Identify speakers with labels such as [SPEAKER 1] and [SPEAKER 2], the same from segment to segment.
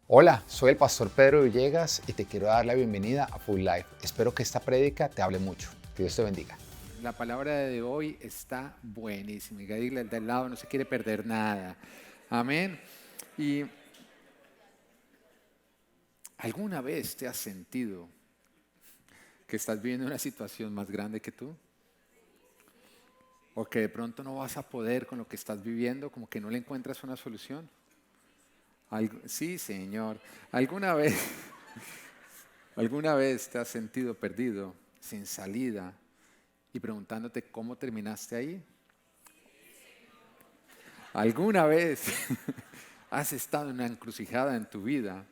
[SPEAKER 1] Hola, soy el pastor Pedro Villegas y te quiero dar la bienvenida a Full Life. Espero que esta prédica te hable mucho. Que Dios te bendiga.
[SPEAKER 2] La palabra de hoy está buenísima. Y dile al del lado, no se quiere perder nada. Amén. ¿Y alguna vez te has sentido que estás viviendo una situación más grande que tú? ¿O que de pronto no vas a poder con lo que estás viviendo, como que no le encuentras una solución? Sí, Señor. ¿Alguna vez, alguna vez te has sentido perdido, sin salida y preguntándote cómo terminaste ahí? ¿Alguna vez has estado en una encrucijada en tu vida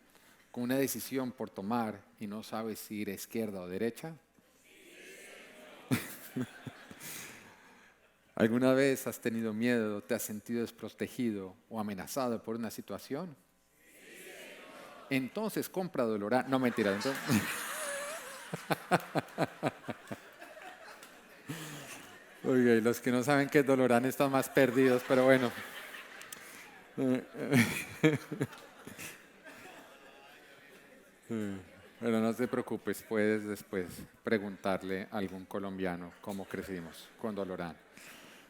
[SPEAKER 2] con una decisión por tomar y no sabes si ir a izquierda o derecha? ¿Alguna vez has tenido miedo, te has sentido desprotegido o amenazado por una situación? Entonces compra Dolorán. No, mentira. Oiga, y los que no saben qué es Dolorán están más perdidos, pero bueno. Pero no te preocupes, puedes después preguntarle a algún colombiano cómo crecimos con Dolorán.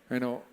[SPEAKER 2] Bueno,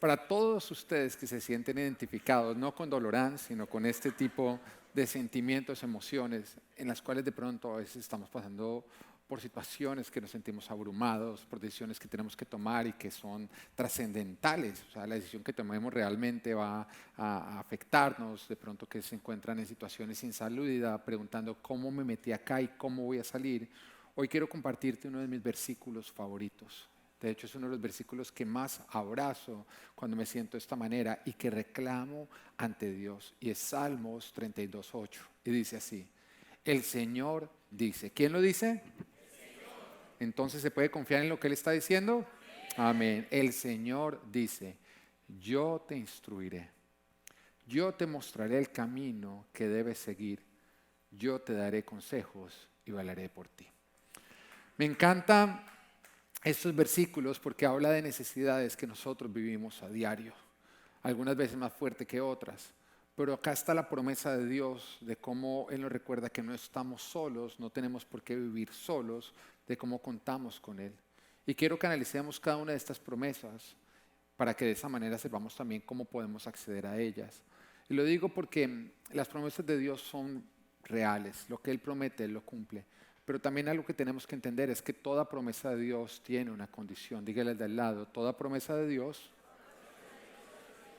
[SPEAKER 2] para todos ustedes que se sienten identificados, no con Dolorán, sino con este tipo de sentimientos, emociones, en las cuales de pronto a veces estamos pasando por situaciones que nos sentimos abrumados, por decisiones que tenemos que tomar y que son trascendentales. O sea, la decisión que tomemos realmente va a afectarnos, de pronto que se encuentran en situaciones sin salida, preguntando cómo me metí acá y cómo voy a salir. Hoy quiero compartirte uno de mis versículos favoritos. De hecho, es uno de los versículos que más abrazo cuando me siento de esta manera y que reclamo ante Dios. Y es Salmos 32:8. Y dice así, el Señor dice, ¿quién lo dice? Entonces, ¿se puede confiar en lo que Él está diciendo? Amén. El Señor dice, yo te instruiré, yo te mostraré el camino que debes seguir, yo te daré consejos y velaré por ti. Me encantan estos versículos porque habla de necesidades que nosotros vivimos a diario, algunas veces más fuerte que otras. Pero acá está la promesa de Dios, de cómo Él nos recuerda que no estamos solos, no tenemos por qué vivir solos, de cómo contamos con Él. Y quiero que analicemos cada una de estas promesas para que de esa manera sepamos también cómo podemos acceder a ellas. Y lo digo porque las promesas de Dios son reales, lo que Él promete, Él lo cumple. Pero también algo que tenemos que entender es que toda promesa de Dios tiene una condición. Dígale al de al lado, toda promesa de Dios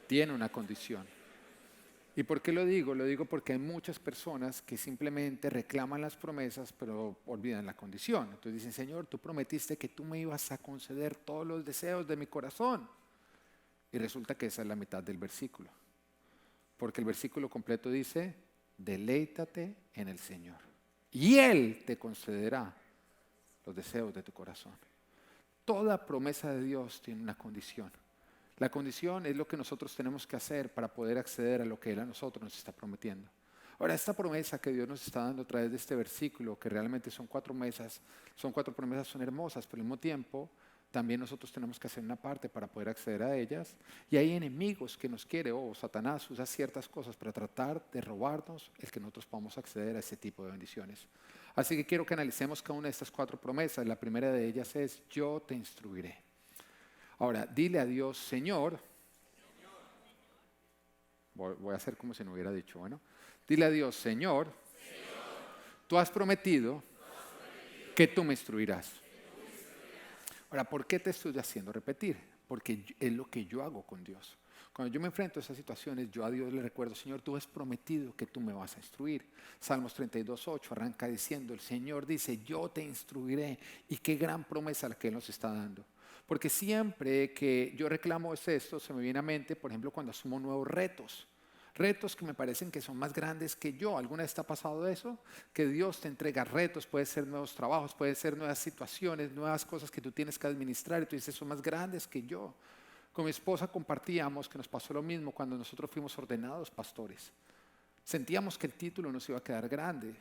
[SPEAKER 2] tiene una condición. ¿Y por qué lo digo? Lo digo porque hay muchas personas que simplemente reclaman las promesas, pero olvidan la condición. Entonces dicen, Señor, tú prometiste que tú me ibas a conceder todos los deseos de mi corazón. Y resulta que esa es la mitad del versículo. Porque el versículo completo dice, deleítate en el Señor. Y Él te concederá los deseos de tu corazón. Toda promesa de Dios tiene una condición. La condición es lo que nosotros tenemos que hacer para poder acceder a lo que Él a nosotros nos está prometiendo. Ahora, esta promesa que Dios nos está dando a través de este versículo, que realmente son cuatro promesas, son hermosas, pero al mismo tiempo también nosotros tenemos que hacer una parte para poder acceder a ellas. Y hay enemigos que nos quiere, Satanás usa ciertas cosas para tratar de robarnos el que nosotros podamos acceder a este tipo de bendiciones. Así que quiero que analicemos cada una de estas cuatro promesas. La primera de ellas es, yo te instruiré. Ahora, dile a Dios, Señor, voy a hacer como si no hubiera dicho, bueno, dile a Dios, Señor, tú has prometido que tú me instruirás. Ahora, ¿por qué te estoy haciendo repetir? Porque es lo que yo hago con Dios. Cuando yo me enfrento a esas situaciones, yo a Dios le recuerdo, Señor, tú has prometido que tú me vas a instruir. Salmos 32:8 arranca diciendo, el Señor dice, yo te instruiré. Y qué gran promesa la que Él nos está dando. Porque siempre que yo reclamo esto, se me viene a mente, por ejemplo, cuando asumo nuevos retos. Retos que me parecen que son más grandes que yo. ¿Alguna vez te ha pasado eso? Que Dios te entrega retos, puede ser nuevos trabajos, puede ser nuevas situaciones, nuevas cosas que tú tienes que administrar y tú dices, son más grandes que yo. Con mi esposa compartíamos que nos pasó lo mismo cuando nosotros fuimos ordenados pastores. Sentíamos que el título nos iba a quedar grande.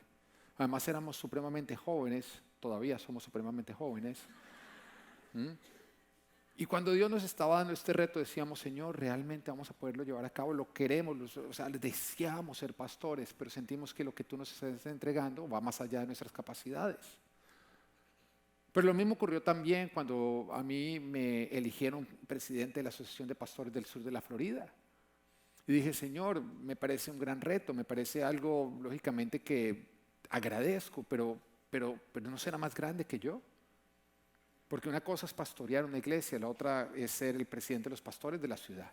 [SPEAKER 2] Además éramos supremamente jóvenes, todavía somos supremamente jóvenes. ¿Mm? Y cuando Dios nos estaba dando este reto, decíamos, Señor, realmente vamos a poderlo llevar a cabo, lo queremos, o sea, deseamos ser pastores, pero sentimos que lo que tú nos estás entregando va más allá de nuestras capacidades. Pero lo mismo ocurrió también cuando a mí me eligieron presidente de la Asociación de Pastores del Sur de la Florida. Y dije, Señor, me parece un gran reto, me parece algo, lógicamente, que agradezco, pero no será más grande que yo. Porque una cosa es pastorear una iglesia, la otra es ser el presidente de los pastores de la ciudad.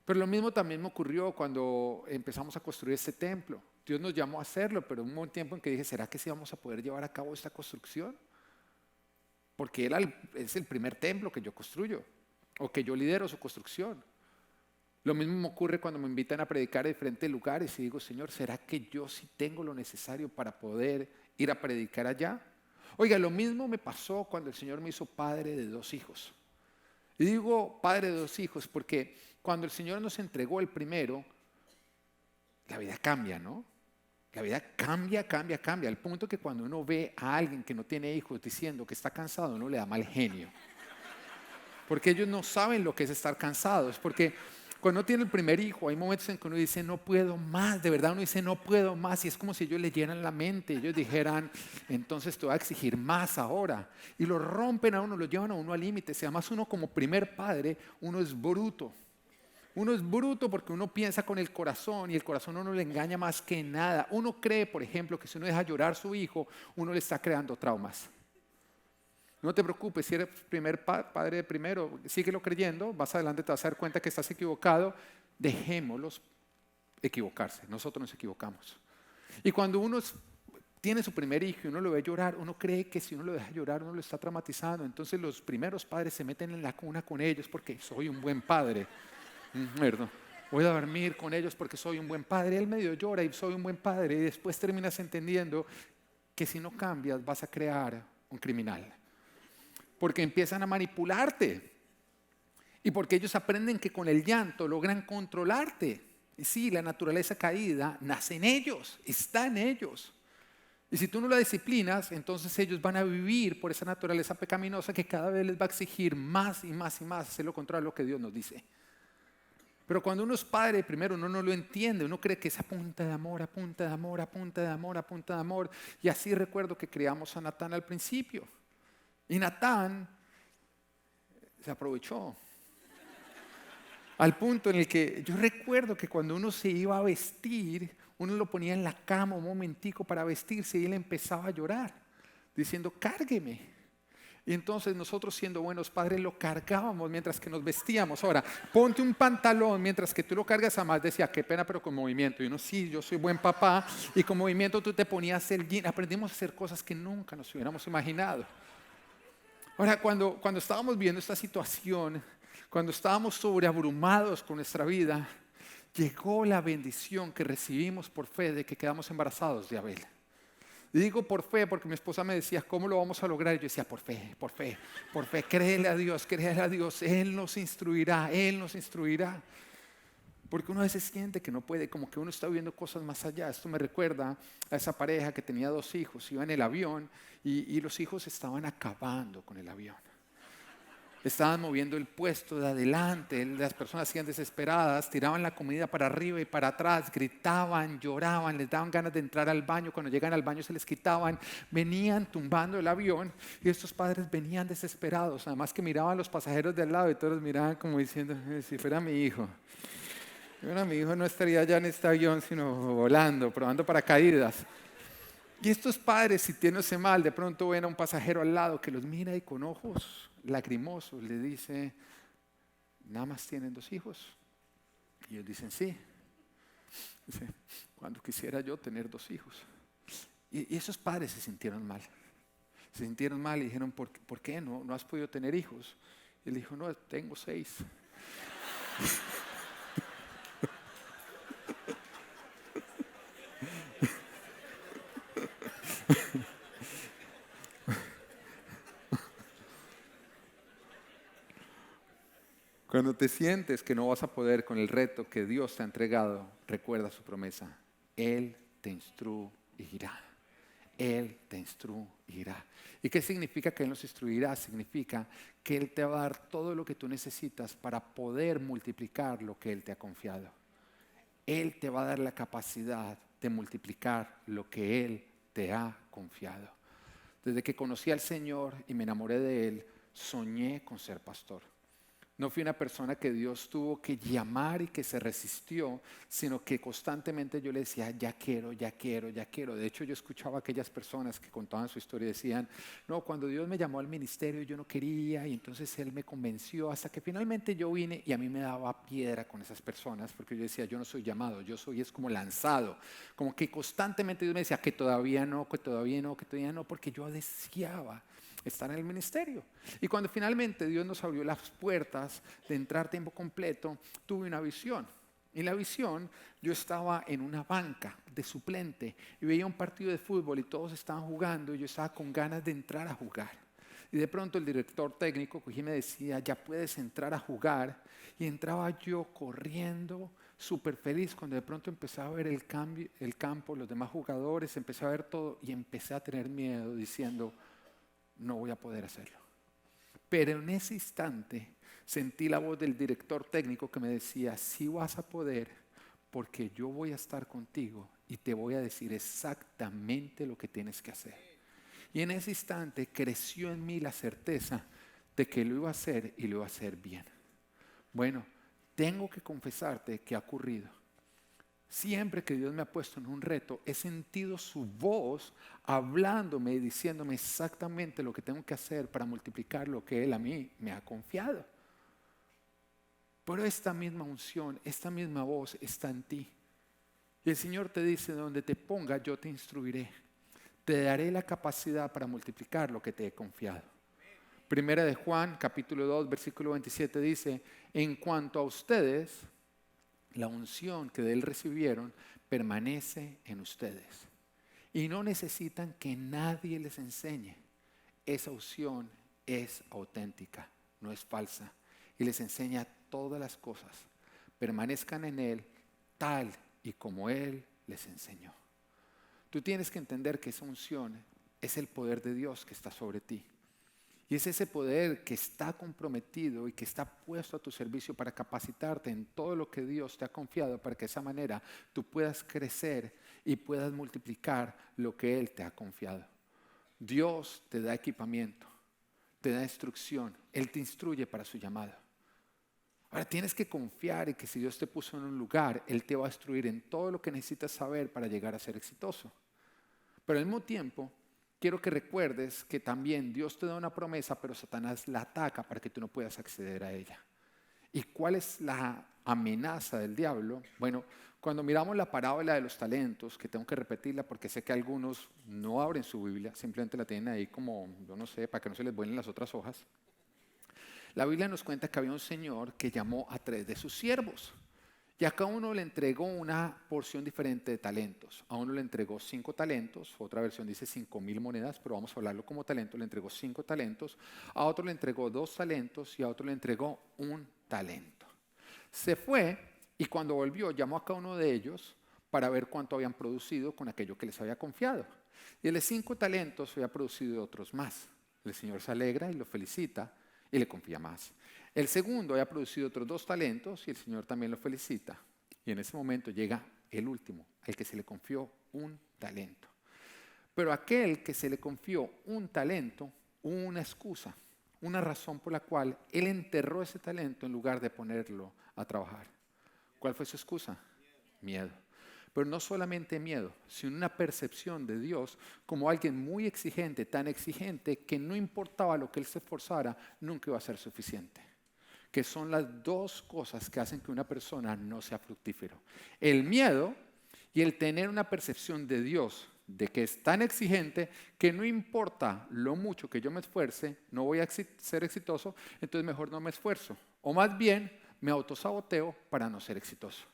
[SPEAKER 2] Pero lo mismo también me ocurrió cuando empezamos a construir este templo. Dios nos llamó a hacerlo, pero hubo un tiempo en que dije, ¿será que sí vamos a poder llevar a cabo esta construcción? Porque es el primer templo que yo construyo, o que yo lidero su construcción. Lo mismo me ocurre cuando me invitan a predicar a diferentes lugares y digo, Señor, ¿será que yo sí tengo lo necesario para poder ir a predicar allá? Oiga, lo mismo me pasó cuando el Señor me hizo padre de 2 hijos. Y digo padre de 2 hijos porque cuando el Señor nos entregó el primero, la vida cambia, ¿no? La vida cambia, cambia, cambia. Al punto que cuando uno ve a alguien que no tiene hijos diciendo que está cansado, uno le da mal genio. Porque ellos no saben lo que es estar cansados. Porque cuando uno tiene el primer hijo, hay momentos en que uno dice, no puedo más. De verdad uno dice, no puedo más. Y es como si ellos leyeran la mente. Ellos dijeran, entonces te voy a exigir más ahora. Y lo rompen a uno, lo llevan a uno al límite. Si además uno como primer padre, uno es bruto. Uno es bruto porque uno piensa con el corazón y el corazón uno le engaña más que nada. Uno cree, por ejemplo, que si uno deja llorar a su hijo, uno le está creando traumas. No te preocupes, si eres primer padre de primero, síguelo creyendo, más adelante te vas a dar cuenta que estás equivocado, dejémoslos equivocarse, nosotros nos equivocamos. Y cuando uno tiene su primer hijo y uno lo ve llorar, uno cree que si uno lo deja llorar, uno lo está traumatizando. Entonces los primeros padres se meten en la cuna con ellos porque soy un buen padre. ¿Verdad? Voy a dormir con ellos porque soy un buen padre. Él medio llora y soy un buen padre. Y después terminas entendiendo que si no cambias vas a crear un criminal. Porque empiezan a manipularte. Y porque ellos aprenden que con el llanto logran controlarte. Y sí, la naturaleza caída nace en ellos, está en ellos. Y si tú no la disciplinas, entonces ellos van a vivir por esa naturaleza pecaminosa que cada vez les va a exigir más y más y más hacer lo contrario a lo que Dios nos dice. Pero cuando uno es padre, primero uno no lo entiende, uno cree que es a punta de amor, a punta de amor, a punta de amor, a punta de amor. Y así recuerdo que criamos a Natán al principio. Y Natán se aprovechó. Al punto en el que yo recuerdo que cuando uno se iba a vestir, uno lo ponía en la cama un momentico para vestirse y él empezaba a llorar, diciendo, cárgueme. Y entonces nosotros siendo buenos padres lo cargábamos mientras que nos vestíamos. Ahora, ponte un pantalón mientras que tú lo cargas. Además decía, qué pena, pero con movimiento. Y uno, sí, yo soy buen papá. Y con movimiento tú te ponías el jean. Aprendimos a hacer cosas que nunca nos hubiéramos imaginado. Ahora, cuando estábamos viendo esta situación, cuando estábamos sobreabrumados con nuestra vida, llegó la bendición que recibimos por fe de que quedamos embarazados de Abel. Y digo por fe porque mi esposa me decía, ¿cómo lo vamos a lograr? Y yo decía, por fe, por fe, por fe, créele a Dios, Él nos instruirá, Él nos instruirá. Porque uno a veces siente que no puede, como que uno está viendo cosas más allá. Esto me recuerda a esa pareja que tenía 2 hijos, iba en el avión y los hijos estaban acabando con el avión. Estaban moviendo el puesto de adelante, las personas hacían desesperadas, tiraban la comida para arriba y para atrás, gritaban, lloraban, les daban ganas de entrar al baño, cuando llegan al baño se les quitaban, venían tumbando el avión y estos padres venían desesperados, además que miraban a los pasajeros de al lado y todos los miraban como diciendo, si fuera mi hijo. Mi hijo no estaría ya en este avión sino volando, probando paracaídas. Y estos padres, sintiéndose mal, de pronto ven a un pasajero al lado que los mira y con ojos lagrimosos le dice, ¿nada más tienen 2 hijos? Y ellos dicen, sí. Dice, cuando quisiera yo tener 2 hijos. Y esos padres se sintieron mal. Se sintieron mal y dijeron, ¿por qué no has podido tener hijos? Y él dijo, no, tengo 6. Cuando te sientes que no vas a poder con el reto que Dios te ha entregado, recuerda su promesa. Él te instruirá. Él te instruirá. ¿Y qué significa que Él nos instruirá? Significa que Él te va a dar todo lo que tú necesitas para poder multiplicar lo que Él te ha confiado. Él te va a dar la capacidad de multiplicar lo que Él te ha confiado. Desde que conocí al Señor y me enamoré de Él, soñé con ser pastor. No fui una persona que Dios tuvo que llamar y que se resistió, sino que constantemente yo le decía, ya quiero, ya quiero, ya quiero. De hecho, yo escuchaba a aquellas personas que contaban su historia y decían, no, cuando Dios me llamó al ministerio yo no quería y entonces Él me convenció hasta que finalmente yo vine y a mí me daba piedra con esas personas porque yo decía, yo no soy llamado, yo soy es como lanzado. Como que constantemente Dios me decía que todavía no, que todavía no, que todavía no, porque yo deseaba estar en el ministerio. Y cuando finalmente Dios nos abrió las puertas de entrar tiempo completo, tuve una visión. Y en la visión yo estaba en una banca de suplente y veía un partido de fútbol y todos estaban jugando y yo estaba con ganas de entrar a jugar. Y de pronto el director técnico cogí y me decía, ya puedes entrar a jugar. Y entraba yo corriendo, súper feliz, cuando de pronto empecé a ver el campo, los demás jugadores, empecé a ver todo y empecé a tener miedo diciendo, no voy a poder hacerlo. Pero en ese instante sentí la voz del director técnico que me decía, sí vas a poder porque yo voy a estar contigo y te voy a decir exactamente lo que tienes que hacer. Y en ese instante creció en mí la certeza de que lo iba a hacer y lo iba a hacer bien. Bueno, tengo que confesarte que ha ocurrido. Siempre que Dios me ha puesto en un reto, he sentido su voz hablándome y diciéndome exactamente lo que tengo que hacer para multiplicar lo que Él a mí me ha confiado. Pero esta misma unción, esta misma voz está en ti. Y el Señor te dice, donde te ponga yo te instruiré. Te daré la capacidad para multiplicar lo que te he confiado. Primera de Juan, capítulo 2, versículo 27 dice, en cuanto a ustedes, la unción que de Él recibieron permanece en ustedes. Y no necesitan que nadie les enseñe. Esa unción es auténtica, no es falsa. Y les enseña todas las cosas. Permanezcan en Él tal y como Él les enseñó. Tú tienes que entender que esa unción es el poder de Dios que está sobre ti. Y es ese poder que está comprometido y que está puesto a tu servicio para capacitarte en todo lo que Dios te ha confiado para que de esa manera tú puedas crecer y puedas multiplicar lo que Él te ha confiado. Dios te da equipamiento, te da instrucción, Él te instruye para su llamado. Ahora tienes que confiar en que si Dios te puso en un lugar, Él te va a instruir en todo lo que necesitas saber para llegar a ser exitoso. Pero al mismo tiempo, quiero que recuerdes que también Dios te da una promesa, pero Satanás la ataca para que tú no puedas acceder a ella. ¿Y cuál es la amenaza del diablo? Bueno, cuando miramos la parábola de los talentos, que tengo que repetirla porque sé que algunos no abren su Biblia, simplemente la tienen ahí como, yo no sé, para que no se les vuelen las otras hojas. La Biblia nos cuenta que había un señor que llamó a 3 de sus siervos. Y a cada uno le entregó una porción diferente de talentos. A uno le entregó 5 talentos, otra versión dice 5,000 monedas, pero vamos a hablarlo como talento. Le entregó 5 talentos, a otro le entregó 2 talentos y a otro le entregó 1 talento. Se fue y cuando volvió llamó a cada uno de ellos para ver cuánto habían producido con aquello que les había confiado. Y el de 5 talentos había producido otros más. El Señor se alegra y lo felicita y le confía más. El segundo había producido otros 2 talentos y el Señor también lo felicita. Y en ese momento llega el último, al que se le confió 1 talento. Pero aquel que se le confió 1 talento, hubo una excusa, una razón por la cual él enterró ese talento en lugar de ponerlo a trabajar. ¿Cuál fue su excusa? Miedo. Pero no solamente miedo, sino una percepción de Dios como alguien muy exigente, tan exigente que no importaba lo que él se esforzara, nunca iba a ser suficiente. Que son las 2 cosas que hacen que una persona no sea fructífero. El miedo y el tener una percepción de Dios, de que es tan exigente que no importa lo mucho que yo me esfuerce, no voy a ser exitoso, entonces mejor no me esfuerzo. O más bien, me autosaboteo para no ser exitoso.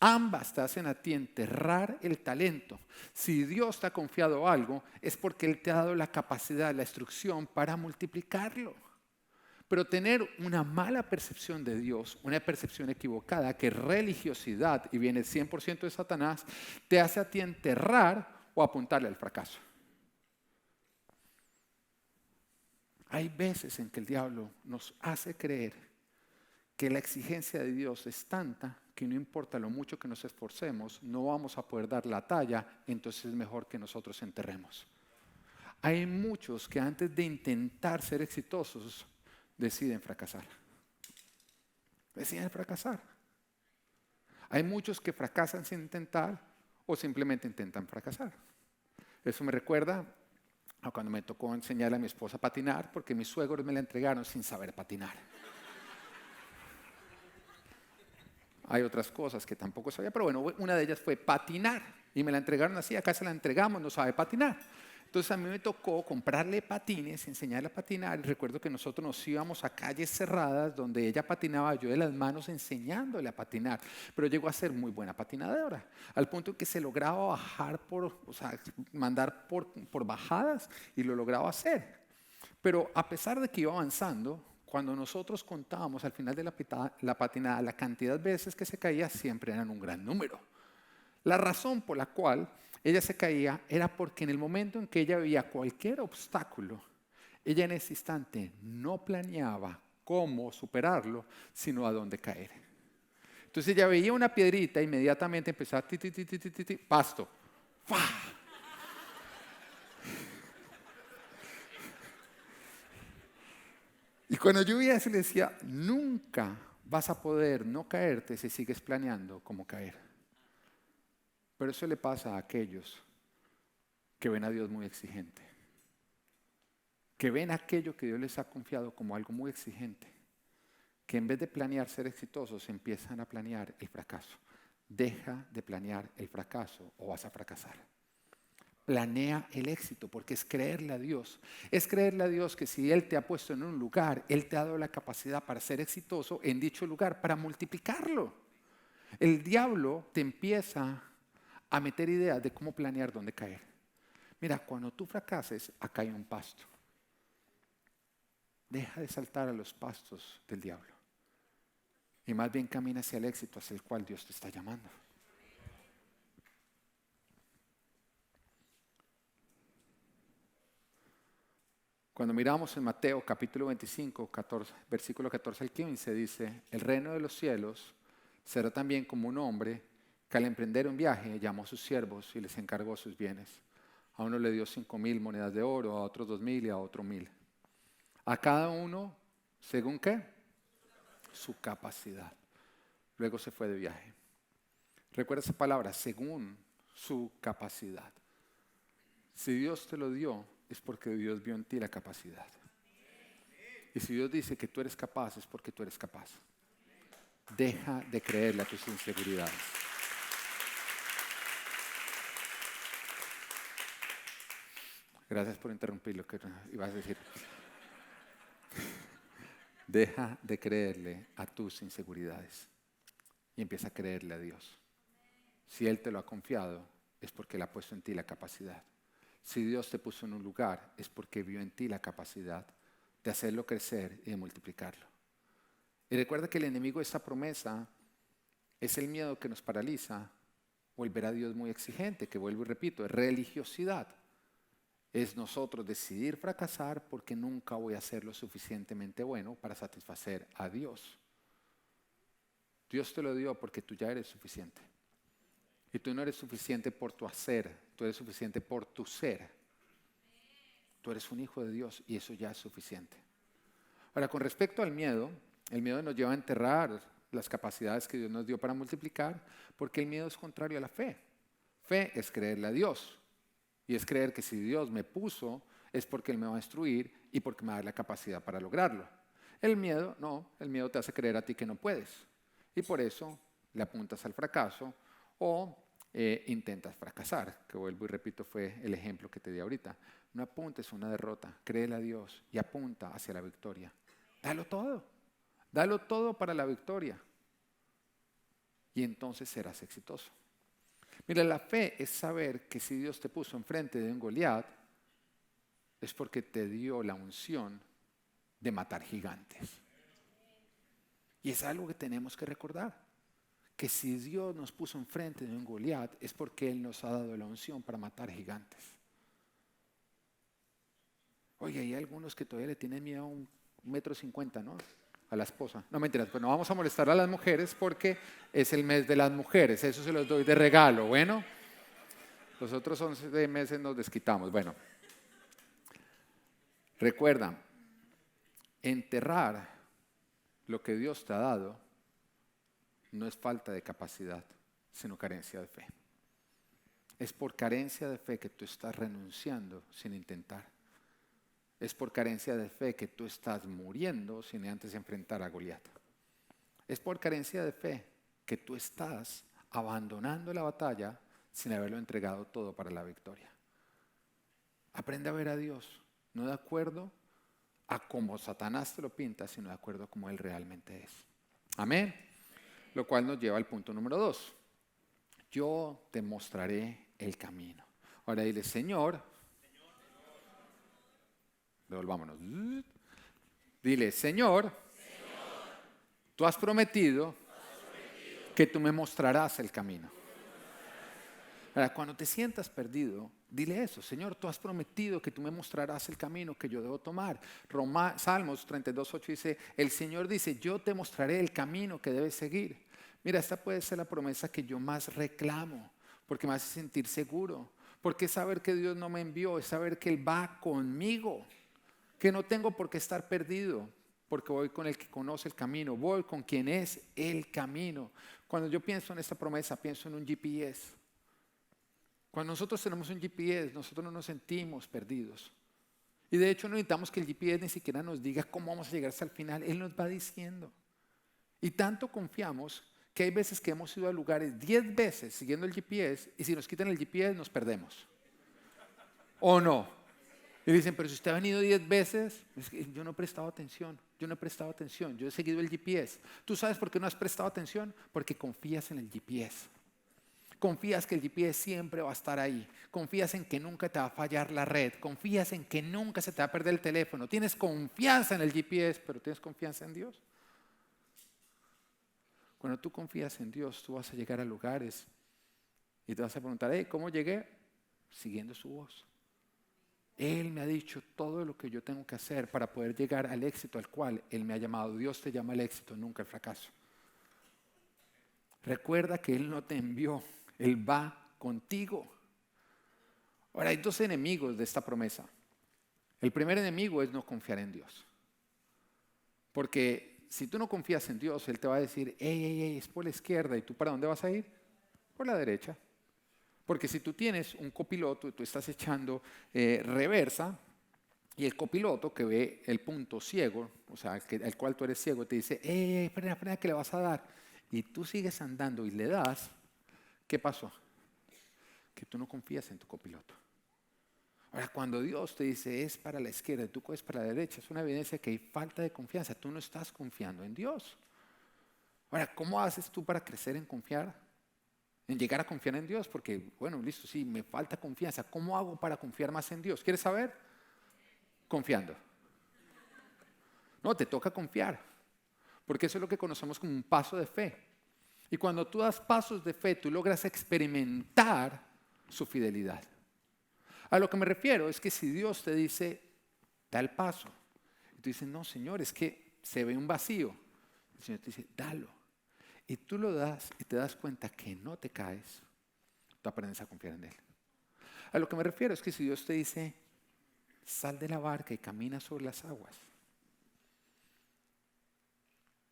[SPEAKER 2] Ambas te hacen a ti enterrar el talento. Si Dios te ha confiado algo, es porque Él te ha dado la capacidad, la instrucción para multiplicarlo. Pero tener una mala percepción de Dios, una percepción equivocada, que es religiosidad y viene 100% de Satanás, te hace a ti enterrar o apuntarle al fracaso. Hay veces en que el diablo nos hace creer que la exigencia de Dios es tanta que no importa lo mucho que nos esforcemos, no vamos a poder dar la talla, entonces es mejor que nosotros enterremos. Hay muchos que antes de intentar ser exitosos deciden fracasar. Deciden fracasar. Hay muchos que fracasan sin intentar o simplemente intentan fracasar. Eso me recuerda a cuando me tocó enseñarle a mi esposa a patinar, porque mis suegros me la entregaron sin saber patinar. Hay otras cosas que tampoco sabía, pero bueno, una de ellas fue patinar. Y me la entregaron así, acá se la entregamos, no sabe patinar. Entonces a mí me tocó comprarle patines, enseñarle a patinar. Y recuerdo que nosotros nos íbamos a calles cerradas donde ella patinaba, yo de las manos enseñándole a patinar. Pero llegó a ser muy buena patinadora, al punto en que se lograba bajar mandar por bajadas y lo lograba hacer. Pero a pesar de que iba avanzando, cuando nosotros contábamos al final de la patinada la cantidad de veces que se caía, siempre eran un gran número. La razón por la cual ella se caía era porque en el momento en que ella veía cualquier obstáculo, ella en ese instante no planeaba cómo superarlo, sino a dónde caer. Entonces ella veía una piedrita e inmediatamente empezaba pasto. ¡Fa! Y cuando yo veía eso le decía, nunca vas a poder no caerte si sigues planeando cómo caer. Pero eso le pasa a aquellos que ven a Dios muy exigente, que ven aquello que Dios les ha confiado como algo muy exigente, que en vez de planear ser exitosos empiezan a planear el fracaso. Deja de planear el fracaso o vas a fracasar. Planea el éxito, porque es creerle a Dios. Es creerle a Dios que si Él te ha puesto en un lugar, Él te ha dado la capacidad para ser exitoso en dicho lugar, para multiplicarlo. El diablo te empieza a meter ideas de cómo planear dónde caer. Mira, cuando tú fracases, acá hay un pasto. Deja de saltar a los pastos del diablo y más bien camina hacia el éxito hacia el cual Dios te está llamando. Cuando miramos en Mateo capítulo 25, versículo 14 al 15, dice, el reino de los cielos será también como un hombre que al emprender un viaje llamó a sus siervos y les encargó sus bienes. A uno le dio 5,000 monedas de oro, a otros 2,000 y a otro 1,000. A cada uno, ¿según qué? Su capacidad. Luego se fue de viaje. Recuerda esa palabra, según su capacidad. Si Dios te lo dio, es porque Dios vio en ti la capacidad. Y si Dios dice que tú eres capaz, es porque tú eres capaz. Deja de creerle a tus inseguridades. Gracias por interrumpir lo que ibas a decir. Deja de creerle a tus inseguridades y empieza a creerle a Dios. Si Él te lo ha confiado, es porque Él ha puesto en ti la capacidad. Si Dios te puso en un lugar, es porque vio en ti la capacidad de hacerlo crecer y de multiplicarlo. Y recuerda que el enemigo de esta promesa es el miedo que nos paraliza o el ver a Dios muy exigente, que vuelvo y repito, es religiosidad. Es nosotros decidir fracasar porque nunca voy a ser lo suficientemente bueno para satisfacer a Dios. Dios te lo dio porque tú ya eres suficiente. Y tú no eres suficiente por tu hacer, tú eres suficiente por tu ser. Tú eres un hijo de Dios y eso ya es suficiente. Ahora, con respecto al miedo, el miedo nos lleva a enterrar las capacidades que Dios nos dio para multiplicar, porque el miedo es contrario a la fe. Fe es creerle a Dios. Y es creer que si Dios me puso, es porque Él me va a instruir y porque me va a dar la capacidad para lograrlo. El miedo, no, el miedo te hace creer a ti que no puedes. Y por eso le apuntas al fracaso o intentas fracasar, que vuelvo y repito, fue el ejemplo que te di ahorita. No apuntes a una derrota, créele a Dios y apunta hacia la victoria. Dalo todo para la victoria. Y entonces serás exitoso. Mira, la fe es saber que si Dios te puso enfrente de un Goliat, es porque te dio la unción de matar gigantes. Y es algo que tenemos que recordar. que si Dios nos puso enfrente de un Goliat es porque Él nos ha dado la unción para matar gigantes. Oye, hay algunos que todavía le tienen miedo a 1,50 m, ¿no? A la esposa. No, mentiras, pues no vamos a molestar a las mujeres porque es el mes de las mujeres. Eso se los doy de regalo, bueno. Los otros 11 meses nos desquitamos. Bueno, recuerda, enterrar lo que Dios te ha dado no es falta de capacidad, sino carencia de fe. Es por carencia de fe que tú estás renunciando sin intentar. Es por carencia de fe que tú estás muriendo sin antes enfrentar a Goliat. Es por carencia de fe que tú estás abandonando la batalla sin haberlo entregado todo para la victoria. Aprende a ver a Dios, no de acuerdo a cómo Satanás te lo pinta, sino de acuerdo a cómo Él realmente es. Amén. Lo cual nos lleva al punto número 2. Yo te mostraré el camino. Ahora dile, Señor, devolvámonos. Dile, Señor, tú has prometido que tú me mostrarás el camino. Ahora, cuando te sientas perdido, dile eso, Señor, tú has prometido que tú me mostrarás el camino que yo debo tomar. Salmos 32:8 dice, el Señor dice, yo te mostraré el camino que debes seguir. Mira, esta puede ser la promesa que yo más reclamo, porque me hace sentir seguro, porque es saber que Dios no me envió, es saber que Él va conmigo, que no tengo por qué estar perdido, porque voy con el que conoce el camino, voy con quien es el camino. Cuando yo pienso en esta promesa, pienso en un GPS. Cuando nosotros tenemos un GPS, nosotros no nos sentimos perdidos. Y de hecho no necesitamos que el GPS ni siquiera nos diga cómo vamos a llegar hasta el final. Él nos va diciendo. Y tanto confiamos que hay veces que hemos ido a lugares 10 veces siguiendo el GPS y si nos quitan el GPS nos perdemos. ¿O no? Y dicen, pero si usted ha venido 10 veces, es que yo no he prestado atención, yo he seguido el GPS. ¿Tú sabes por qué no has prestado atención? Porque confías en el GPS. Confías que el GPS siempre va a estar ahí. Confías en que nunca te va a fallar la red. Confías en que nunca se te va a perder el teléfono. Tienes confianza en el GPS, pero ¿tienes confianza en Dios? Cuando tú confías en Dios, tú vas a llegar a lugares y te vas a preguntar, ¿cómo llegué? Siguiendo su voz. Él me ha dicho todo lo que yo tengo que hacer para poder llegar al éxito al cual Él me ha llamado. Dios te llama al éxito, nunca al fracaso. Recuerda que Él no te envió, Él va contigo. Ahora, hay 2 enemigos de esta promesa. El primer enemigo es no confiar en Dios. Porque si tú no confías en Dios, Él te va a decir, es por la izquierda. ¿Y tú para dónde vas a ir? Por la derecha. Porque si tú tienes un copiloto y tú estás echando reversa y el copiloto que ve el punto ciego, o sea, al cual tú eres ciego, te dice, frena, que le vas a dar. Y tú sigues andando y le das, ¿qué pasó? Que tú no confías en tu copiloto. Ahora, cuando Dios te dice es para la izquierda y tú coges para la derecha, es una evidencia que hay falta de confianza. Tú no estás confiando en Dios. Ahora, ¿cómo haces tú para crecer en confiar? En llegar a confiar en Dios, porque, bueno, listo, sí, me falta confianza. ¿Cómo hago para confiar más en Dios? ¿Quieres saber? Confiando. No, te toca confiar, porque eso es lo que conocemos como un paso de fe. Y cuando tú das pasos de fe, tú logras experimentar su fidelidad. A lo que me refiero es que si Dios te dice, da el paso, y tú dices, no, Señor, es que se ve un vacío. El Señor te dice, dalo. Y tú lo das y te das cuenta que no te caes, tú aprendes a confiar en Él. A lo que me refiero es que si Dios te dice, sal de la barca y camina sobre las aguas,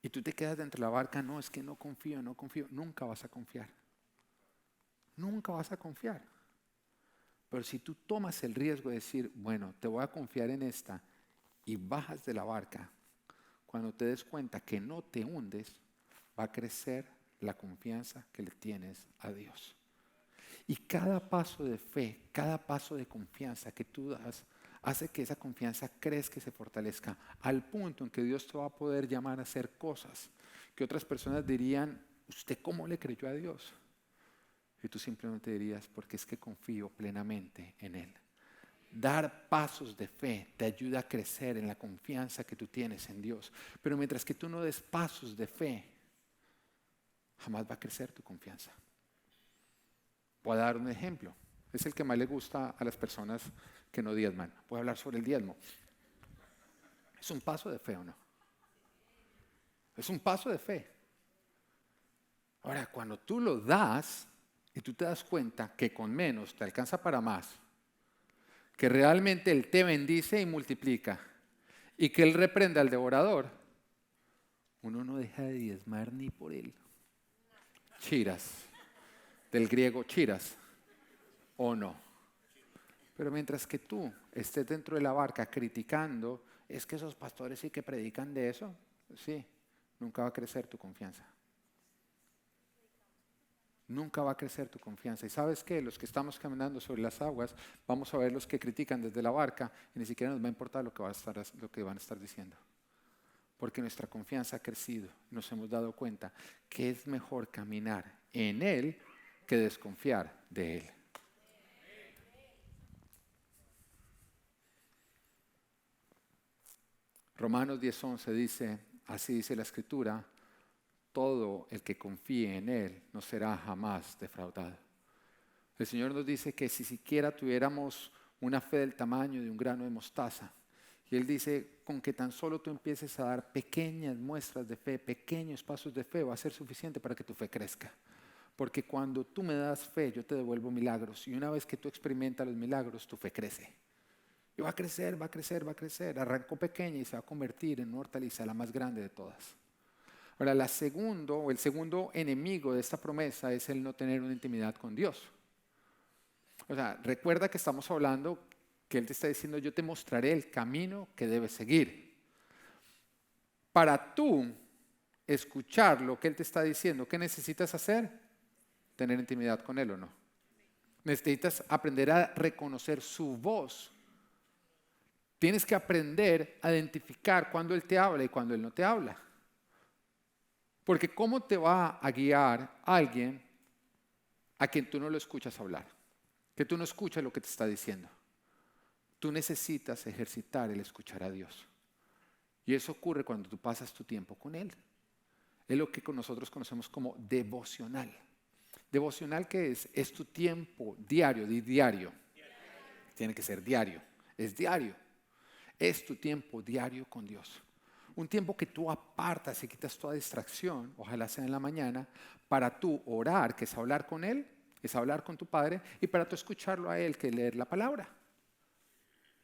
[SPEAKER 2] y tú te quedas dentro de la barca, no, es que no confío, nunca vas a confiar. Nunca vas a confiar. Pero si tú tomas el riesgo de decir, bueno, te voy a confiar en esta, y bajas de la barca, cuando te des cuenta que no te hundes, va a crecer la confianza que le tienes a Dios. Y cada paso de fe, cada paso de confianza que tú das, hace que esa confianza crezca y se fortalezca al punto en que Dios te va a poder llamar a hacer cosas que otras personas dirían, ¿usted cómo le creyó a Dios? Y tú simplemente dirías, porque es que confío plenamente en Él. Dar pasos de fe te ayuda a crecer en la confianza que tú tienes en Dios. Pero mientras que tú no des pasos de fe, jamás va a crecer tu confianza. Voy a dar un ejemplo. Es el que más le gusta a las personas que no diezman. Voy a hablar sobre el diezmo. ¿Es un paso de fe o no? Es un paso de fe. Ahora, cuando tú lo das y tú te das cuenta que con menos te alcanza para más, que realmente Él te bendice y multiplica, y que Él reprende al devorador, uno no deja de diezmar ni por Él. Chiras, del griego chiras, o no. Pero mientras que tú estés dentro de la barca criticando, es que esos pastores sí que predican de eso, sí, nunca va a crecer tu confianza. Nunca va a crecer tu confianza. ¿Y sabes qué? Los que estamos caminando sobre las aguas, vamos a ver los que critican desde la barca y ni siquiera nos va a importar lo que van a estar diciendo. Porque nuestra confianza ha crecido. Nos hemos dado cuenta que es mejor caminar en Él que desconfiar de Él. Romanos 10:11 dice, así dice la Escritura, todo el que confíe en Él no será jamás defraudado. El Señor nos dice que si siquiera tuviéramos una fe del tamaño de un grano de mostaza, y Él dice, con que tan solo tú empieces a dar pequeñas muestras de fe, pequeños pasos de fe, va a ser suficiente para que tu fe crezca. Porque cuando tú me das fe, yo te devuelvo milagros. Y una vez que tú experimentas los milagros, tu fe crece. Y va a crecer, va a crecer, va a crecer. Arrancó pequeña y se va a convertir en una hortaliza, la más grande de todas. Ahora, el segundo enemigo de esta promesa es el no tener una intimidad con Dios. O sea, recuerda que estamos hablando que Él te está diciendo, yo te mostraré el camino que debes seguir. Para tú escuchar lo que Él te está diciendo, ¿qué necesitas hacer? Tener intimidad con Él o no. Necesitas aprender a reconocer su voz. Tienes que aprender a identificar cuando Él te habla y cuando Él no te habla. Porque ¿cómo te va a guiar alguien a quien tú no lo escuchas hablar? Que tú no escuchas lo que te está diciendo. Tú necesitas ejercitar el escuchar a Dios. Y eso ocurre cuando tú pasas tu tiempo con Él. Es lo que nosotros conocemos como devocional. ¿Devocional qué es? Es tu tiempo diario, diario. Tiene que ser diario. Es diario. Es tu tiempo diario con Dios. Un tiempo que tú apartas y quitas toda distracción, ojalá sea en la mañana, para tú orar, que es hablar con Él, es hablar con tu Padre, y para tú escucharlo a Él, que es leer la palabra.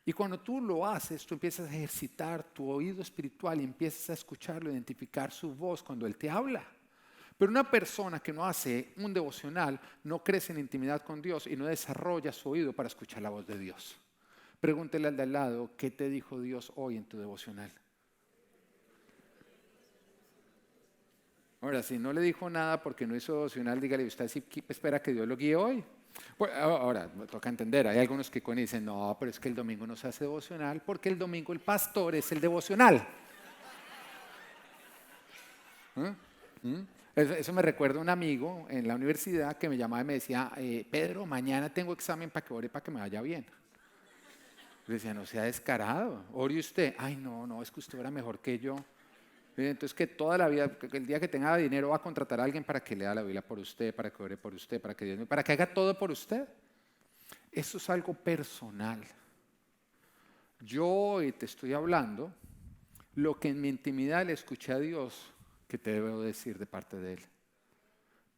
[SPEAKER 2] Y cuando tú lo haces, tú empiezas a ejercitar tu oído espiritual y empiezas a escucharlo, identificar su voz cuando Él te habla. Pero una persona que no hace un devocional no crece en intimidad con Dios y no desarrolla su oído para escuchar la voz de Dios. Pregúntele al de al lado, ¿qué te dijo Dios hoy en tu devocional? Ahora, si no le dijo nada porque no hizo devocional, dígale, ¿usted sí espera que Dios lo guíe hoy? Pues, ahora, me toca entender, hay algunos que dicen, no, pero es que el domingo no se hace devocional porque el domingo el pastor es el devocional. Eso me recuerda a un amigo en la universidad que me llamaba y me decía, Pedro, mañana tengo examen para que ore para que me vaya bien. Le decía, no sea descarado, ore usted. Ay, no, es que usted ora mejor que yo. Entonces que toda la vida, que el día que tenga dinero va a contratar a alguien para que lea la Biblia por usted, para que ore por usted, para que haga todo por usted. Eso es algo personal. Yo hoy te estoy hablando lo que en mi intimidad le escuché a Dios que te debo decir de parte de Él.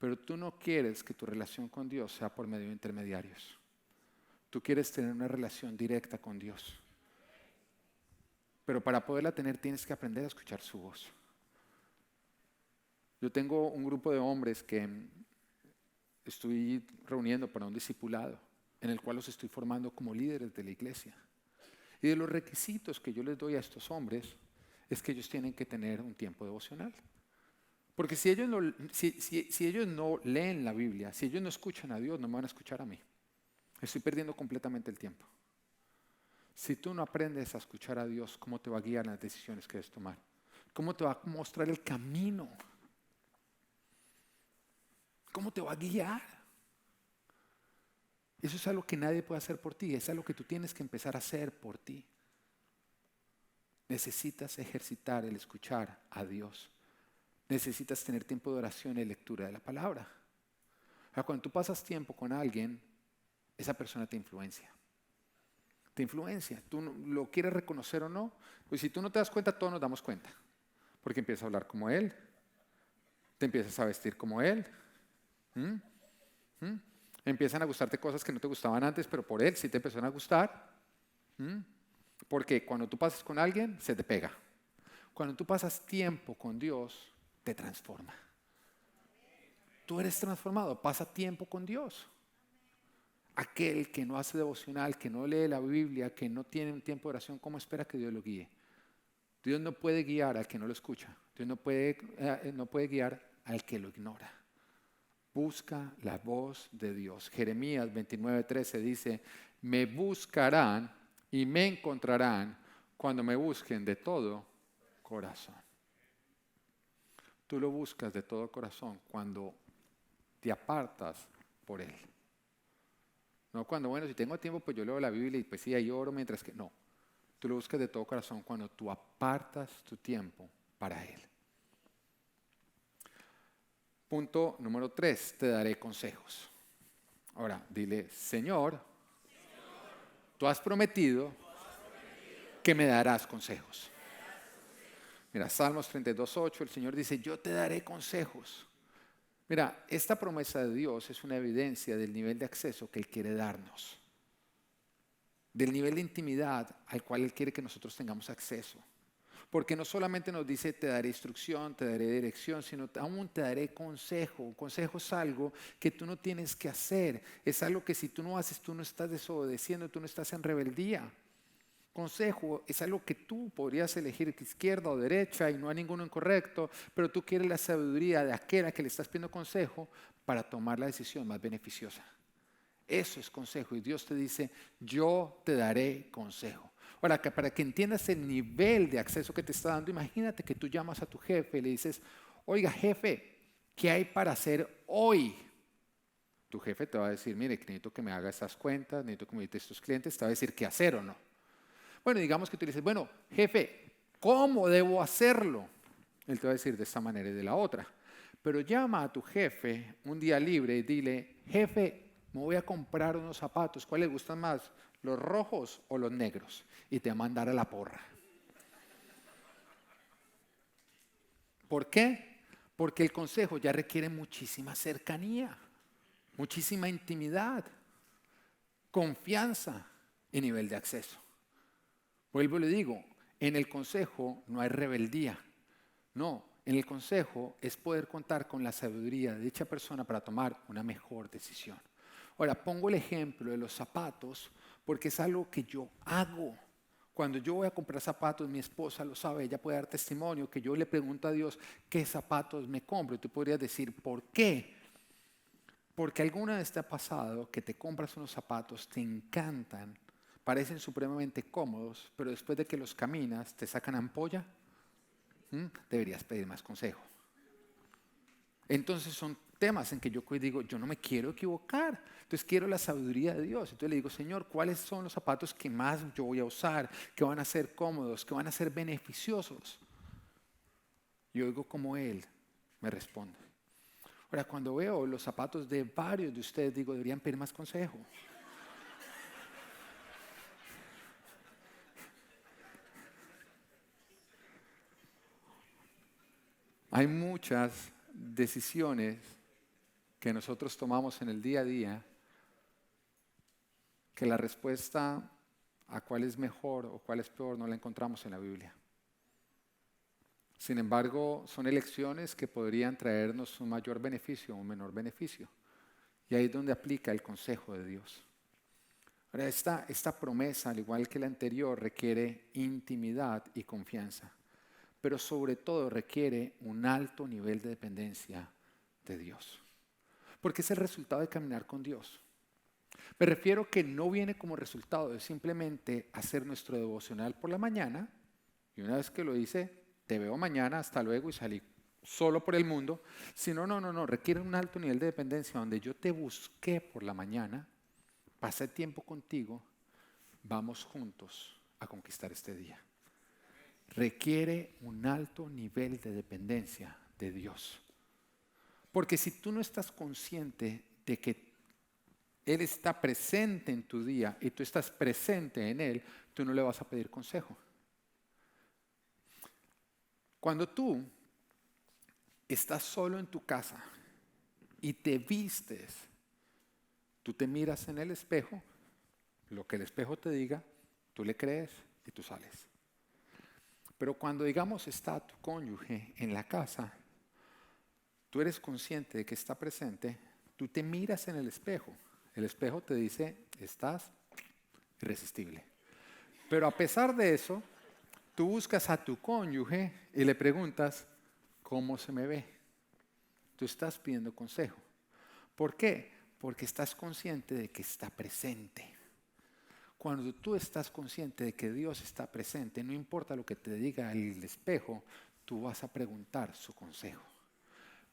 [SPEAKER 2] Pero tú no quieres que tu relación con Dios sea por medio de intermediarios. Tú quieres tener una relación directa con Dios. Pero para poderla tener tienes que aprender a escuchar su voz. Yo tengo un grupo de hombres que estoy reuniendo para un discipulado, en el cual los estoy formando como líderes de la iglesia. Y de los requisitos que yo les doy a estos hombres es que ellos tienen que tener un tiempo devocional. Porque si ellos no leen la Biblia, si ellos no escuchan a Dios, no me van a escuchar a mí. Estoy perdiendo completamente el tiempo. Si tú no aprendes a escuchar a Dios, ¿cómo te va a guiar en las decisiones que debes tomar? ¿Cómo te va a mostrar el camino? ¿Cómo te va a guiar? Eso es algo que nadie puede hacer por ti, es algo que tú tienes que empezar a hacer por ti. Necesitas ejercitar el escuchar a Dios. necesitas tener tiempo de oración y lectura de la palabra. O sea, cuando tú pasas tiempo con alguien, esa persona te influencia. Te influencia. Tú lo quieres reconocer o no. Pues si tú no te das cuenta, todos nos damos cuenta. Porque empiezas a hablar como él. Te empiezas a vestir como él. ¿Mm? ¿Mm? Empiezan a gustarte cosas que no te gustaban antes, pero por él sí te empezaron a gustar. ¿Mm? Porque cuando tú pasas con alguien, se te pega. Cuando tú pasas tiempo con Dios, te transforma. Tú eres transformado, pasa tiempo con Dios. Aquel que no hace devocional, que no lee la Biblia, que no tiene un tiempo de oración, ¿cómo espera que Dios lo guíe? Dios no puede guiar al que no lo escucha. Dios no puede guiar al que lo ignora. Busca la voz de Dios. Jeremías 29:13 dice, me buscarán y me encontrarán cuando me busquen de todo corazón. Tú lo buscas de todo corazón cuando te apartas por Él. No cuando, bueno, si tengo tiempo, pues yo leo la Biblia y pues sí, ahí oro mientras que... No, tú lo buscas de todo corazón cuando tú apartas tu tiempo para Él. Punto número 3, te daré consejos. Ahora, dile, Señor, tú has prometido que me darás consejos. Mira, Salmos 32:8, el Señor dice, yo te daré consejos. Mira, esta promesa de Dios es una evidencia del nivel de acceso que Él quiere darnos, del nivel de intimidad al cual Él quiere que nosotros tengamos acceso. Porque no solamente nos dice te daré instrucción, te daré dirección, sino aún te daré consejo. Un consejo es algo que tú no tienes que hacer, es algo que si tú no haces, tú no estás desobedeciendo, tú no estás en rebeldía. Consejo es algo que tú podrías elegir izquierda o derecha y no hay ninguno incorrecto, pero tú quieres la sabiduría de aquel a que le estás pidiendo consejo para tomar la decisión más beneficiosa. Eso es consejo y Dios te dice, yo te daré consejo. Ahora, para que entiendas el nivel de acceso que te está dando, imagínate que tú llamas a tu jefe y le dices, oiga jefe, ¿qué hay para hacer hoy? Tu jefe te va a decir, mire, necesito que me haga estas cuentas, necesito que me invite a estos clientes, te va a decir qué hacer o no. Bueno, digamos que tú le dices, bueno, jefe, ¿cómo debo hacerlo? Él te va a decir de esta manera y de la otra. Pero llama a tu jefe un día libre y dile, jefe, me voy a comprar unos zapatos, ¿cuáles le gustan más? ¿Los rojos o los negros? Y te va a mandar a la porra. ¿Por qué? Porque el consejo ya requiere muchísima cercanía, muchísima intimidad, confianza y nivel de acceso. Vuelvo y le digo, en el consejo no hay rebeldía. No, en el consejo es poder contar con la sabiduría de dicha persona para tomar una mejor decisión. Ahora, pongo el ejemplo de los zapatos porque es algo que yo hago. Cuando yo voy a comprar zapatos, mi esposa lo sabe, ella puede dar testimonio que yo le pregunto a Dios qué zapatos me compro. Y tú podrías decir, ¿por qué? Porque alguna vez te ha pasado que te compras unos zapatos, te encantan, parecen supremamente cómodos, pero después de que los caminas, te sacan ampolla. Deberías pedir más consejo. Entonces son temas en que yo digo, yo no me quiero equivocar, entonces quiero la sabiduría de Dios. Entonces le digo, Señor, ¿cuáles son los zapatos que más yo voy a usar, que van a ser cómodos, que van a ser beneficiosos? Y oigo como Él me responde. Ahora, cuando veo los zapatos de varios de ustedes, digo, deberían pedir más consejo. Hay muchas decisiones que nosotros tomamos en el día a día que la respuesta a cuál es mejor o cuál es peor no la encontramos en la Biblia. Sin embargo, son elecciones que podrían traernos un mayor beneficio o un menor beneficio. Y ahí es donde aplica el consejo de Dios. Ahora, esta promesa, al igual que la anterior, requiere intimidad y confianza, pero sobre todo requiere un alto nivel de dependencia de Dios. Porque es el resultado de caminar con Dios. Me refiero que no viene como resultado de simplemente hacer nuestro devocional por la mañana y una vez que lo hice, te veo mañana, hasta luego y salí solo por el mundo, sino no, requiere un alto nivel de dependencia donde yo te busqué por la mañana, pasé tiempo contigo, vamos juntos a conquistar este día. Requiere un alto nivel de dependencia de Dios. Porque si tú no estás consciente de que Él está presente en tu día y tú estás presente en Él, tú no le vas a pedir consejo. Cuando tú estás solo en tu casa y te vistes, tú te miras en el espejo, lo que el espejo te diga, tú le crees y tú sales. Pero cuando, digamos, está tu cónyuge en la casa, tú eres consciente de que está presente, tú te miras en el espejo te dice, estás irresistible. Pero a pesar de eso, tú buscas a tu cónyuge y le preguntas, ¿cómo se me ve? Tú estás pidiendo consejo. ¿Por qué? Porque estás consciente de que está presente. Cuando tú estás consciente de que Dios está presente, no importa lo que te diga el espejo, tú vas a preguntar su consejo.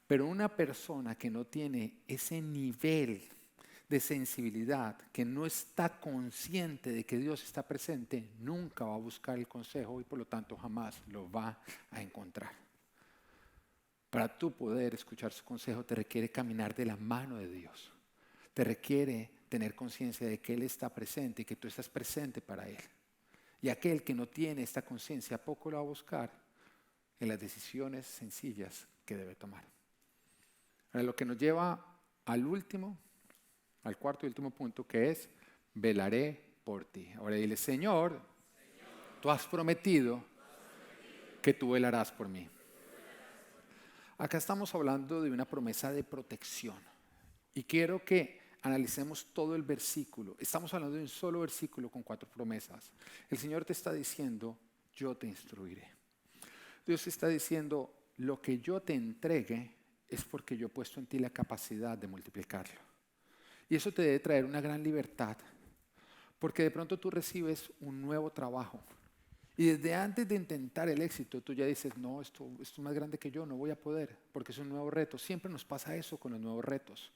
[SPEAKER 2] Pero una persona que no tiene ese nivel de sensibilidad, que no está consciente de que Dios está presente, nunca va a buscar el consejo y por lo tanto jamás lo va a encontrar. Para tú poder escuchar su consejo te requiere caminar de la mano de Dios. Te requiere tener conciencia de que Él está presente y que tú estás presente para Él. Y aquel que no tiene esta conciencia poco lo va a buscar en las decisiones sencillas que debe tomar. Ahora, lo que nos lleva al cuarto y último punto, que es velaré por ti. Ahora dile, Señor, tú has prometido que tú velarás por mí. Acá estamos hablando de una promesa de protección. Y quiero que analicemos todo el versículo. Estamos hablando de un solo versículo con 4 promesas. El Señor te está diciendo, yo te instruiré. Dios te está diciendo, lo que yo te entregue es porque yo he puesto en ti la capacidad de multiplicarlo. Y eso te debe traer una gran libertad, porque de pronto tú recibes un nuevo trabajo. Y desde antes de intentar el éxito, tú ya dices, no, esto es más grande que yo, no voy a poder, porque es un nuevo reto. Siempre nos pasa eso con los nuevos retos.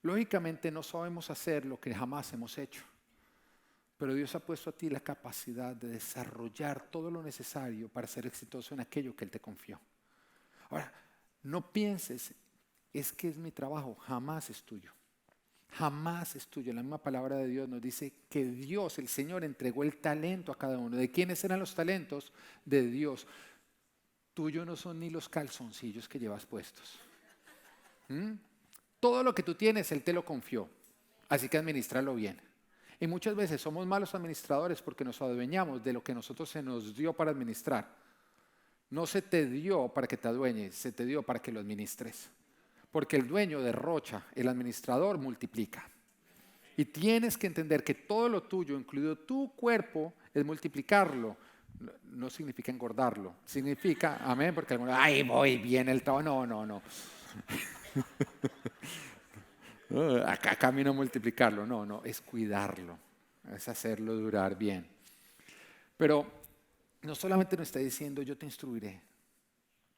[SPEAKER 2] Lógicamente no sabemos hacer lo que jamás hemos hecho, pero Dios ha puesto a ti la capacidad de desarrollar todo lo necesario para ser exitoso en aquello que Él te confió. Ahora, no pienses, es que es mi trabajo, jamás es tuyo. Jamás es tuyo. La misma palabra de Dios nos dice que Dios, el Señor, entregó el talento a cada uno. ¿De quiénes eran los talentos? De Dios. Tuyo no son ni los calzoncillos que llevas puestos. Todo lo que tú tienes, Él te lo confió. Así que administralo bien. Y muchas veces somos malos administradores porque nos adueñamos de lo que nosotros se nos dio para administrar. No se te dio para que te adueñes, se te dio para que lo administres. Porque el dueño derrocha, el administrador multiplica. Y tienes que entender que todo lo tuyo, incluido tu cuerpo, es multiplicarlo. No significa engordarlo. Significa, amén, porque algunos, ay, voy bien el trabajo. No. Acá camino a multiplicarlo. No, es cuidarlo. Es hacerlo durar bien. Pero no solamente nos está diciendo, yo te instruiré.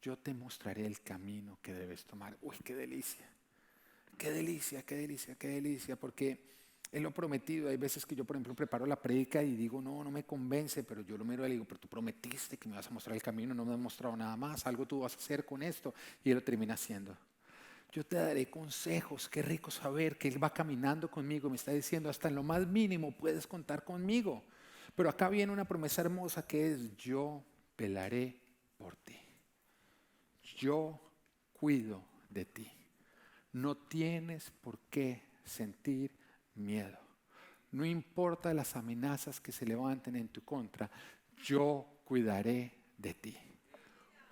[SPEAKER 2] Yo te mostraré el camino que debes tomar. Uy, qué delicia. Qué delicia, qué delicia, qué delicia. Porque Él lo ha prometido. Hay veces que yo, por ejemplo, preparo la prédica y digo, no me convence, pero yo lo miro y le digo, pero tú prometiste que me vas a mostrar el camino, no me has mostrado nada más, algo tú vas a hacer con esto. Y Él lo termina haciendo. Yo te daré consejos, qué rico saber que Él va caminando conmigo, me está diciendo, hasta en lo más mínimo puedes contar conmigo. Pero acá viene una promesa hermosa que es, yo velaré por ti. Yo cuido de ti. No tienes por qué sentir miedo. No importa las amenazas que se levanten en tu contra, yo cuidaré de ti.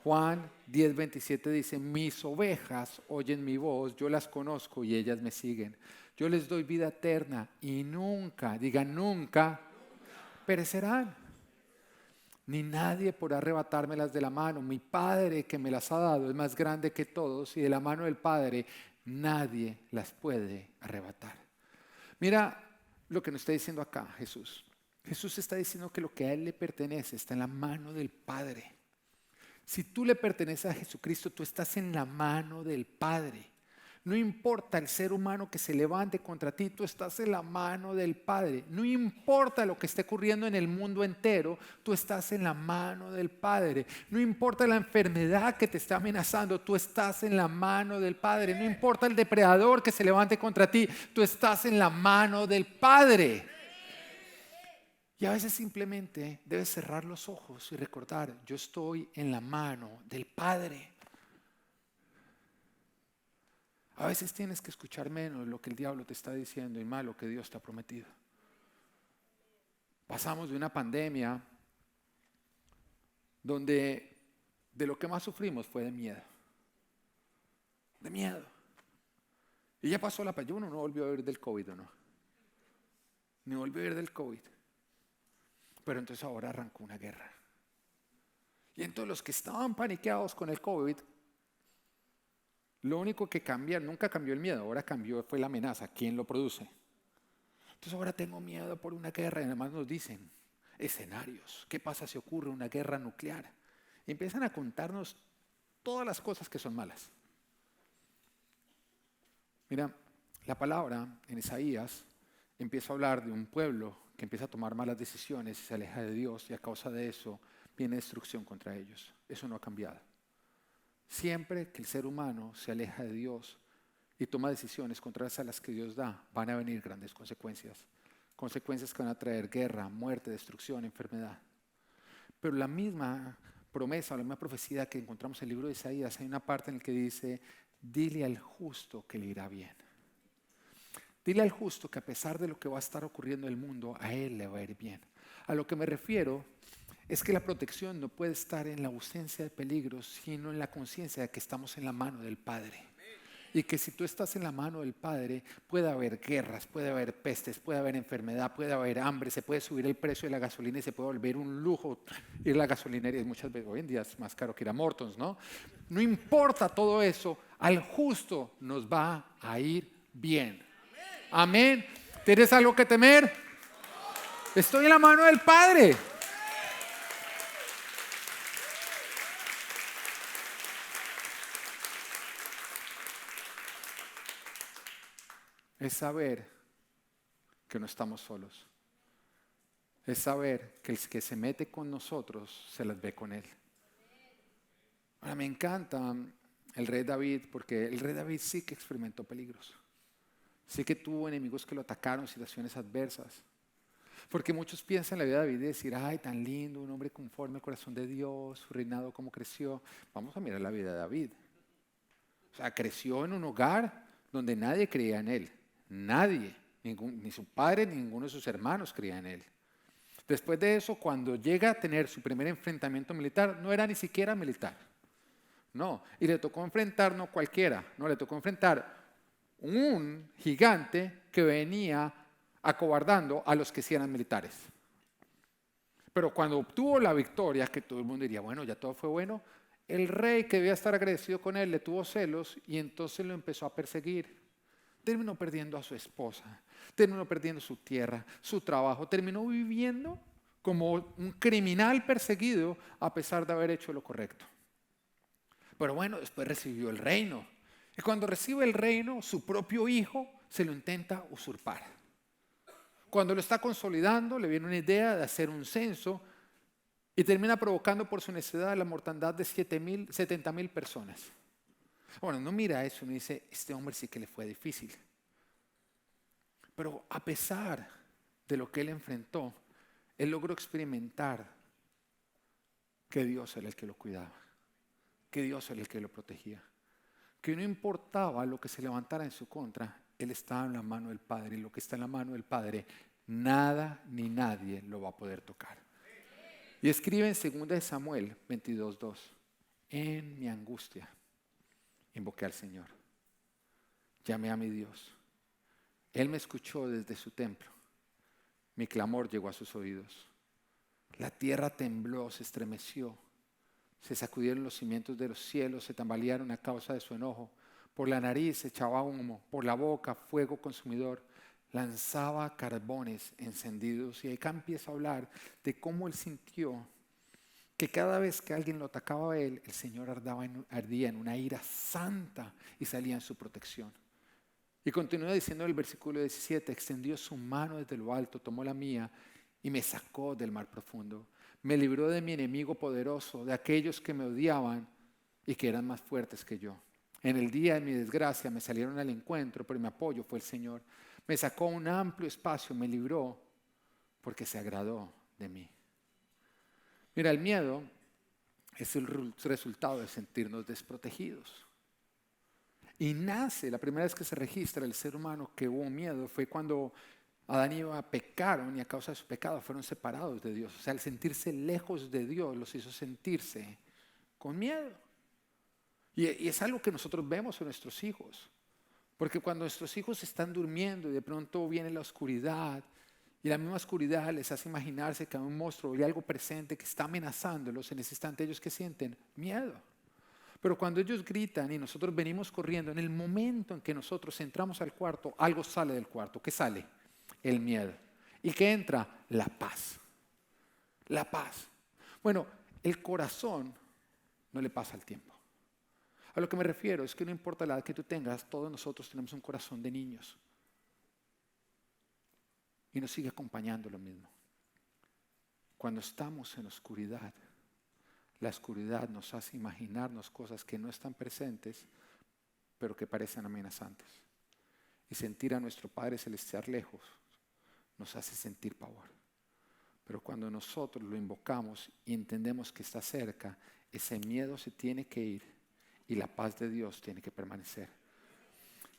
[SPEAKER 2] Juan 10:27 dice, mis ovejas oyen mi voz, yo las conozco y ellas me siguen. Yo les doy vida eterna y nunca, digan nunca, perecerán. Ni nadie podrá arrebatármelas de la mano. Mi Padre que me las ha dado es más grande que todos y de la mano del Padre nadie las puede arrebatar. Mira lo que nos está diciendo acá Jesús. Jesús está diciendo que lo que a Él le pertenece está en la mano del Padre. Si tú le perteneces a Jesucristo, tú estás en la mano del Padre. No importa el ser humano que se levante contra ti, tú estás en la mano del Padre. No importa lo que esté ocurriendo en el mundo entero, tú estás en la mano del Padre. No importa la enfermedad que te está amenazando, tú estás en la mano del Padre. No importa el depredador que se levante contra ti, tú estás en la mano del Padre. Y a veces simplemente debes cerrar los ojos y recordar, yo estoy en la mano del Padre. A veces tienes que escuchar menos lo que el diablo te está diciendo y más lo que Dios te ha prometido. Pasamos de una pandemia donde de lo que más sufrimos fue de miedo. De miedo. Y ya pasó la pandemia, uno no volvió a oír del COVID, ¿o no? Ni volvió a oír del COVID. Pero entonces ahora arrancó una guerra. Y entonces los que estaban paniqueados con el COVID, lo único que cambia, nunca cambió el miedo, ahora fue la amenaza, ¿quién lo produce? Entonces ahora tengo miedo por una guerra y además nos dicen escenarios, ¿qué pasa si ocurre una guerra nuclear? Y empiezan a contarnos todas las cosas que son malas. Mira, la palabra en Isaías empieza a hablar de un pueblo que empieza a tomar malas decisiones y se aleja de Dios y a causa de eso viene destrucción contra ellos. Eso no ha cambiado. Siempre que el ser humano se aleja de Dios y toma decisiones contrarias a las que Dios da, van a venir grandes consecuencias. Consecuencias que van a traer guerra, muerte, destrucción, enfermedad. Pero la misma promesa o la misma profecía que encontramos en el libro de Isaías, hay una parte en la que dice, dile al justo que le irá bien. Dile al justo que a pesar de lo que va a estar ocurriendo en el mundo, a él le va a ir bien. A lo que me refiero es que la protección no puede estar en la ausencia de peligros, sino en la conciencia de que estamos en la mano del Padre. Y que si tú estás en la mano del Padre, puede haber guerras, puede haber pestes, puede haber enfermedad, puede haber hambre, se puede subir el precio de la gasolina y se puede volver un lujo ir a la gasolinería. Y muchas veces hoy en día es más caro que ir a Mortons, ¿no? No importa todo eso, al justo nos va a ir bien. Amén. ¿Tienes algo que temer? Estoy en la mano del Padre. Es saber que no estamos solos. Es saber que el que se mete con nosotros se las ve con Él. Ahora me encanta el rey David porque el rey David sí que experimentó peligros. Sí que tuvo enemigos que lo atacaron, situaciones adversas. Porque muchos piensan en la vida de David y decir, ay, tan lindo, un hombre conforme al corazón de Dios, su reinado cómo creció. Vamos a mirar la vida de David. O sea, creció en un hogar donde nadie creía en él. Nadie, ni su padre, ni ninguno de sus hermanos creía en él. Después de eso, cuando llega a tener su primer enfrentamiento militar, no era ni siquiera militar. No, y le tocó enfrentar no cualquiera, no, le tocó enfrentar un gigante que venía acobardando a los que sí eran militares. Pero cuando obtuvo la victoria, que todo el mundo diría, bueno, ya todo fue bueno, el rey que debía estar agradecido con él le tuvo celos y entonces lo empezó a perseguir. Terminó perdiendo a su esposa, terminó perdiendo su tierra, su trabajo, terminó viviendo como un criminal perseguido a pesar de haber hecho lo correcto. Pero bueno, después recibió el reino. Y cuando recibe el reino, su propio hijo se lo intenta usurpar. Cuando lo está consolidando, le viene una idea de hacer un censo y termina provocando por su necedad la mortandad de 70,000 personas. Bueno, no mira eso y dice, este hombre sí que le fue difícil. Pero a pesar de lo que él enfrentó, él logró experimentar que Dios era el que lo cuidaba, que Dios era el que lo protegía, que no importaba lo que se levantara en su contra, él estaba en la mano del Padre y lo que está en la mano del Padre, nada ni nadie lo va a poder tocar. Y escribe en 2 Samuel 22:2, en mi angustia invoqué al Señor, llamé a mi Dios, Él me escuchó desde su templo, mi clamor llegó a sus oídos, la tierra tembló, se estremeció, se sacudieron los cimientos de los cielos, se tambalearon a causa de su enojo, por la nariz echaba humo, por la boca fuego consumidor, lanzaba carbones encendidos. Y acá empieza a hablar de cómo él sintió que cada vez que alguien lo atacaba a él, el Señor ardía en una ira santa y salía en su protección. Y continúa diciendo en el versículo 17, extendió su mano desde lo alto, tomó la mía y me sacó del mar profundo. Me libró de mi enemigo poderoso, de aquellos que me odiaban y que eran más fuertes que yo. En el día de mi desgracia me salieron al encuentro, pero mi apoyo fue el Señor. Me sacó a un amplio espacio, me libró porque se agradó de mí. Mira, el miedo es el resultado de sentirnos desprotegidos. Y nace, la primera vez que se registra el ser humano que hubo miedo fue cuando Adán y Eva pecaron y a causa de su pecado fueron separados de Dios. O sea, al sentirse lejos de Dios los hizo sentirse con miedo. Y es algo que nosotros vemos en nuestros hijos. Porque cuando nuestros hijos están durmiendo y de pronto viene la oscuridad y la misma oscuridad les hace imaginarse que hay un monstruo y algo presente que está amenazándolos, en ese instante ellos que sienten miedo. Pero cuando ellos gritan y nosotros venimos corriendo, en el momento en que nosotros entramos al cuarto, algo sale del cuarto. ¿Qué sale? El miedo. ¿Y qué entra? La paz. La paz. Bueno, el corazón no le pasa el tiempo. A lo que me refiero es que no importa la edad que tú tengas, todos nosotros tenemos un corazón de niños. Y nos sigue acompañando lo mismo. Cuando estamos en oscuridad, la oscuridad nos hace imaginarnos cosas que no están presentes, pero que parecen amenazantes. Y sentir a nuestro Padre Celestial lejos nos hace sentir pavor. Pero cuando nosotros lo invocamos y entendemos que está cerca, ese miedo se tiene que ir y la paz de Dios tiene que permanecer.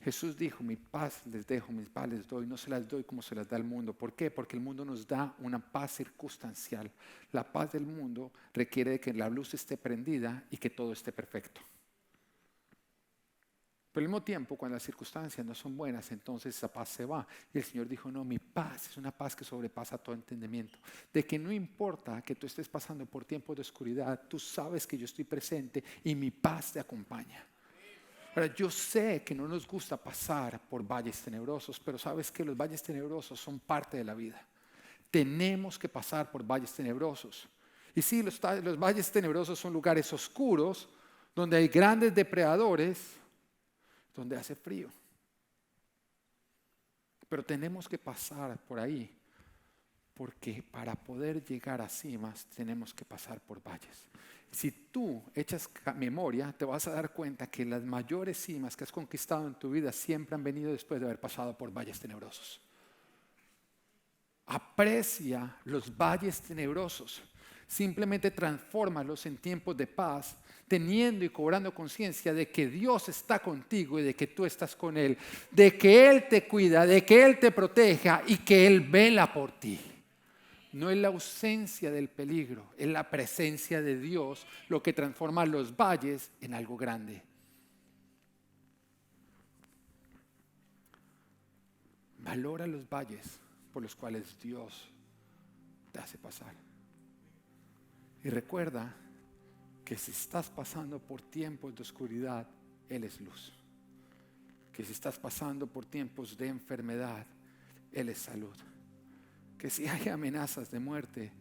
[SPEAKER 2] Jesús dijo, mi paz les dejo, mis paz les doy, no se las doy como se las da el mundo. ¿Por qué? Porque el mundo nos da una paz circunstancial. La paz del mundo requiere de que la luz esté prendida y que todo esté perfecto. Pero al mismo tiempo, cuando las circunstancias no son buenas, entonces esa paz se va. Y el Señor dijo, no, mi paz es una paz que sobrepasa todo entendimiento. De que no importa que tú estés pasando por tiempos de oscuridad, tú sabes que yo estoy presente y mi paz te acompaña. Ahora, yo sé que no nos gusta pasar por valles tenebrosos, pero sabes que los valles tenebrosos son parte de la vida. Tenemos que pasar por valles tenebrosos. Y sí, los valles tenebrosos son lugares oscuros, donde hay grandes depredadores, donde hace frío. Pero tenemos que pasar por ahí, porque para poder llegar a cimas tenemos que pasar por valles. Si tú echas memoria, te vas a dar cuenta que las mayores cimas que has conquistado en tu vida siempre han venido después de haber pasado por valles tenebrosos. Aprecia los valles tenebrosos. Simplemente transfórmalos en tiempos de paz, teniendo y cobrando conciencia de que Dios está contigo y de que tú estás con Él, de que Él te cuida, de que Él te proteja y que Él vela por ti. No es la ausencia del peligro, es la presencia de Dios lo que transforma los valles en algo grande. Valora los valles por los cuales Dios te hace pasar. Y recuerda que si estás pasando por tiempos de oscuridad, Él es luz. Que si estás pasando por tiempos de enfermedad, Él es salud. Que si hay amenazas de muerte,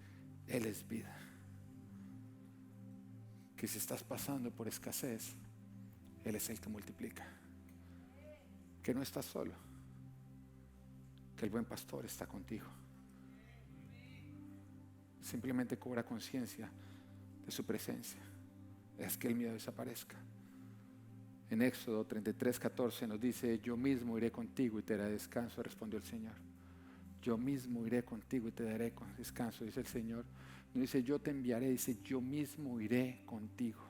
[SPEAKER 2] Él es vida. Que si estás pasando por escasez, Él es el que multiplica. Que no estás solo. Que el buen pastor está contigo. Simplemente cobra conciencia de su presencia. Es que el miedo desaparezca. En Éxodo 33:14 nos dice, yo mismo iré contigo y te daré descanso, respondió el Señor. Yo mismo iré contigo y te daré descanso, dice el Señor. No dice yo te enviaré, dice yo mismo iré contigo.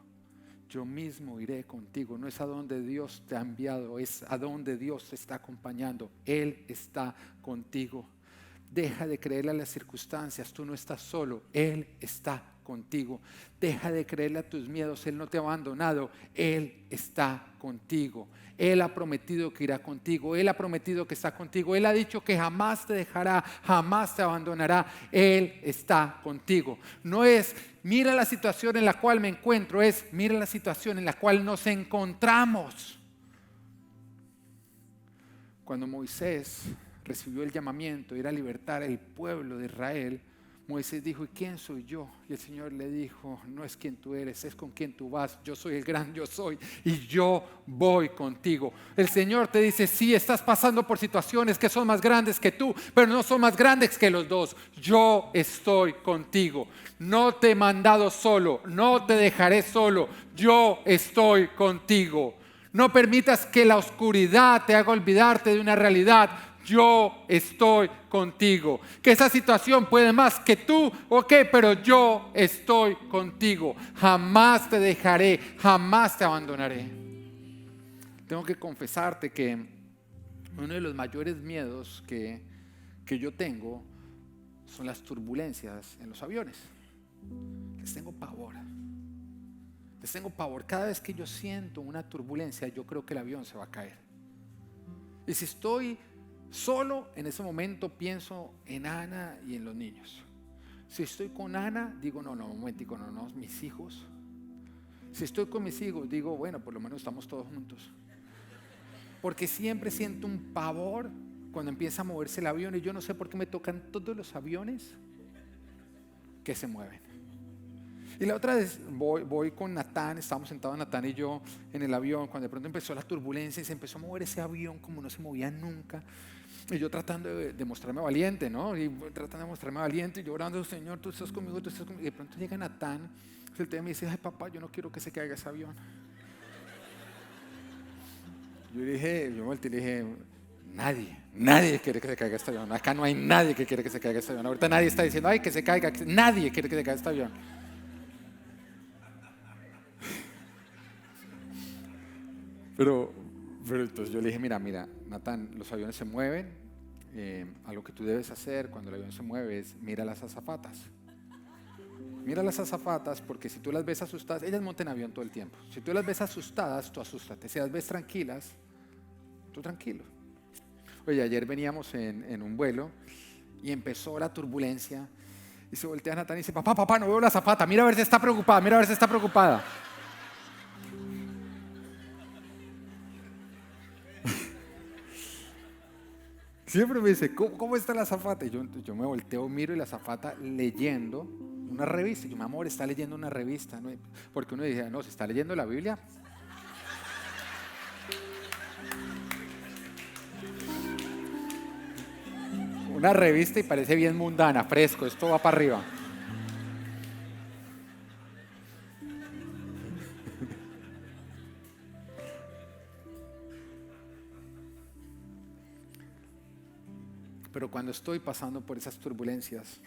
[SPEAKER 2] Yo mismo iré contigo. No es a donde Dios te ha enviado, es a donde Dios te está acompañando. Él está contigo. Deja de creerle a las circunstancias, tú no estás solo, Él está contigo. Deja de creerle a tus miedos, Él no te ha abandonado, Él está contigo. Él ha prometido que irá contigo, Él ha prometido que está contigo, Él ha dicho que jamás te dejará, jamás te abandonará, Él está contigo. No es mira la situación en la cual me encuentro, es mira la situación en la cual nos encontramos. Cuando Moisés recibió el llamamiento de ir a libertar al pueblo de Israel, Moisés dijo, ¿y quién soy yo? Y el Señor le dijo, no es quien tú eres, es con quien tú vas. Yo soy el gran yo soy y yo voy contigo. El Señor te dice, sí, estás pasando por situaciones que son más grandes que tú, pero no son más grandes que los dos. Yo estoy contigo. No te he mandado solo, no te dejaré solo. Yo estoy contigo. No permitas que la oscuridad te haga olvidarte de una realidad. Yo estoy contigo. Que esa situación puede más que tú, ok, pero yo estoy contigo. Jamás te dejaré, jamás te abandonaré. Tengo que confesarte que uno de los mayores miedos que yo tengo son las turbulencias en los aviones. Les tengo pavor. Les tengo pavor. Cada vez que yo siento una turbulencia, yo creo que el avión se va a caer. Y si estoy solo, en ese momento pienso en Ana y en los niños. Si estoy con Ana, digo, no, un momentico, no, mis hijos. Si estoy con mis hijos, digo, bueno, por lo menos estamos todos juntos. Porque siempre siento un pavor cuando empieza a moverse el avión y yo no sé por qué me tocan todos los aviones que se mueven. Y la otra vez voy con Natán, estábamos sentados Natán y yo en el avión, cuando de pronto empezó la turbulencia y se empezó a mover ese avión como no se movía nunca. Y yo tratando de mostrarme valiente, ¿no? Y tratando de mostrarme valiente y yo orando, Señor, tú estás conmigo, tú estás conmigo. Y de pronto llega Natán, el tema me dice, ay papá, yo no quiero que se caiga ese avión. Yo volteé y le dije, nadie quiere que se caiga este avión. Acá no hay nadie que quiere que se caiga este avión. Ahorita nadie está diciendo, ay, que se caiga. Nadie quiere que se caiga este avión. Pero entonces yo le dije, mira, Natán, los aviones se mueven. Algo que tú debes hacer cuando el avión se mueve es mira las azafatas. Mira las azafatas porque si tú las ves asustadas, ellas montan avión todo el tiempo. Si tú las ves asustadas, tú asústate. Si las ves tranquilas, tú tranquilo. Oye, ayer veníamos en un vuelo y empezó la turbulencia y se voltea Natán y dice, papá, no veo la azafata, mira a ver si está preocupada, Siempre me dice, ¿cómo está la azafata? Y yo me volteo, miro y la azafata leyendo una revista. Y yo, mi amor, está leyendo una revista, ¿no? Porque uno dice, no, ¿se está leyendo la Biblia? Una revista y parece bien mundana, fresco, esto va para arriba. Pero cuando estoy pasando por esas turbulencias,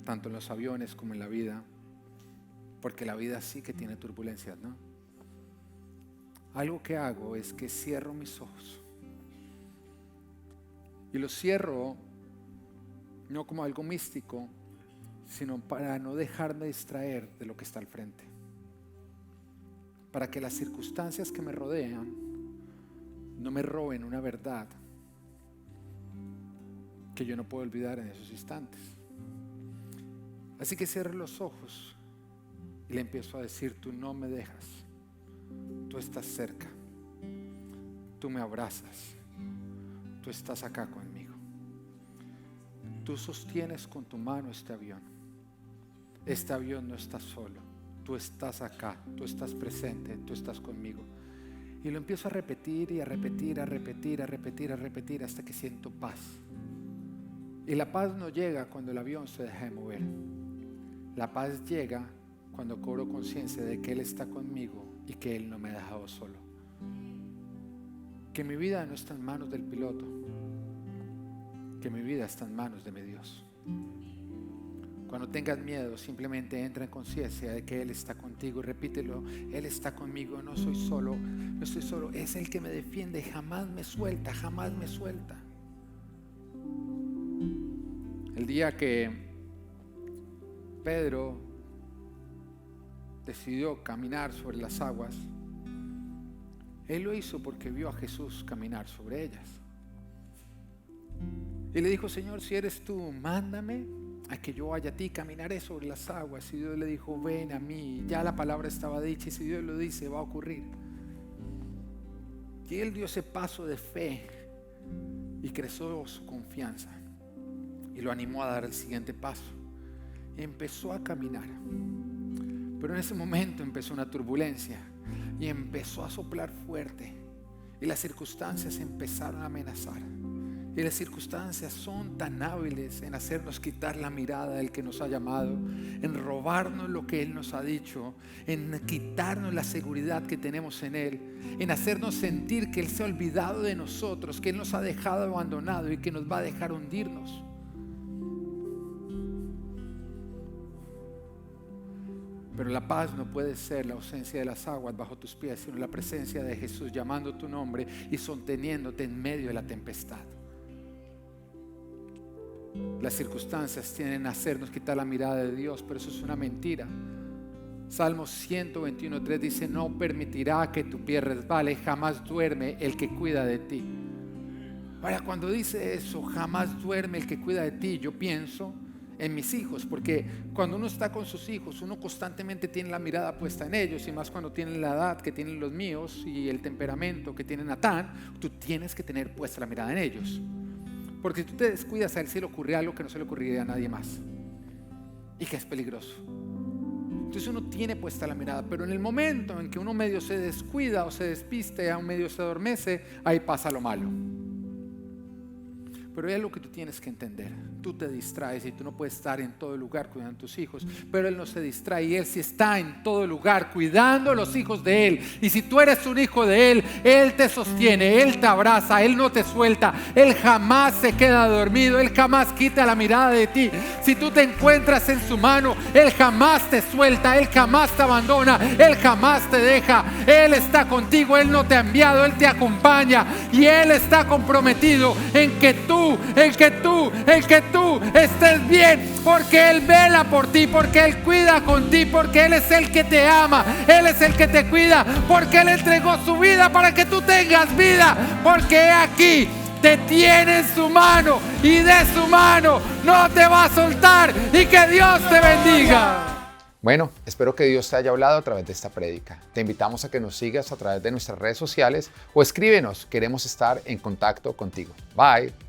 [SPEAKER 2] tanto en los aviones como en la vida, porque la vida sí que tiene turbulencias, ¿no? Algo que hago es que cierro mis ojos. Y los cierro no como algo místico, sino para no dejarme distraer de lo que está al frente. Para que las circunstancias que me rodean no me roben una verdad que yo no puedo olvidar en esos instantes. Así que cierro los ojos y le empiezo a decir, tú no me dejas, tú estás cerca, tú me abrazas, tú estás acá conmigo, tú sostienes con tu mano este avión no está solo, tú estás acá, tú estás presente, tú estás conmigo. Y lo empiezo a repetir y a repetir hasta que siento paz. Y la paz no llega cuando el avión se deja de mover. La paz llega cuando cobro conciencia de que Él está conmigo y que Él no me ha dejado solo. Que mi vida no está en manos del piloto, que mi vida está en manos de mi Dios. Cuando tengas miedo, simplemente entra en conciencia de que Él está contigo y repítelo, Él está conmigo, no soy solo, no estoy solo, es el que me defiende, jamás me suelta, jamás me suelta. El día que Pedro decidió caminar sobre las aguas, él lo hizo porque vio a Jesús caminar sobre ellas. Y le dijo, Señor, si eres tú, mándame a que yo vaya a ti, caminaré sobre las aguas. Y Dios le dijo, ven a mí. Ya la palabra estaba dicha y si Dios lo dice, va a ocurrir. Y él dio ese paso de fe y creció su confianza. Y lo animó a dar el siguiente paso. y empezó a caminar. Pero en ese momento empezó una turbulencia y empezó a soplar fuerte y las circunstancias empezaron a amenazar. Y las circunstancias son tan hábiles en hacernos quitar la mirada del que nos ha llamado, en robarnos lo que Él nos ha dicho, en quitarnos la seguridad que tenemos en Él, en hacernos sentir que Él se ha olvidado de nosotros, que Él nos ha dejado abandonado y que nos va a dejar hundirnos. Pero la paz no puede ser la ausencia de las aguas bajo tus pies, sino la presencia de Jesús llamando tu nombre y sosteniéndote en medio de la tempestad. Las circunstancias tienden a hacernos quitar la mirada de Dios, pero eso es una mentira. Salmos 121:3 dice: no permitirá que tu pie resbale, jamás duerme el que cuida de ti. Ahora, cuando dice eso, jamás duerme el que cuida de ti, yo pienso en mis hijos, porque cuando uno está con sus hijos, uno constantemente tiene la mirada puesta en ellos, y más cuando tienen la edad que tienen los míos y el temperamento que tiene Natán, tú tienes que tener puesta la mirada en ellos. Porque si tú te descuidas, a él se le ocurre algo que no se le ocurriría a nadie más y que es peligroso. Entonces uno tiene puesta la mirada, pero en el momento en que uno medio se descuida o se despiste, a un medio se adormece, ahí pasa lo malo. Pero es lo que tú tienes que entender. Tú te distraes y tú no puedes estar en todo lugar cuidando a tus hijos, pero Él no se distrae y Él sí está en todo lugar cuidando a los hijos de Él. Y si tú eres un hijo de Él, Él te sostiene, Él te abraza, Él no te suelta, Él jamás se queda dormido, Él jamás quita la mirada de ti. Si tú te encuentras en su mano, Él jamás te suelta, Él jamás te abandona, Él jamás te deja. Él está contigo, Él no te ha enviado, Él te acompaña y Él está comprometido en que tú estés bien, porque Él vela por ti, porque Él cuida con ti, porque Él es el que te ama, Él es el que te cuida, porque Él entregó su vida para que tú tengas vida, porque aquí te tiene en su mano y de su mano no te va a soltar, y que Dios te bendiga.
[SPEAKER 1] Bueno, espero que Dios te haya hablado a través de esta prédica. Te invitamos a que nos sigas a través de nuestras redes sociales o escríbenos, queremos estar en contacto contigo. Bye.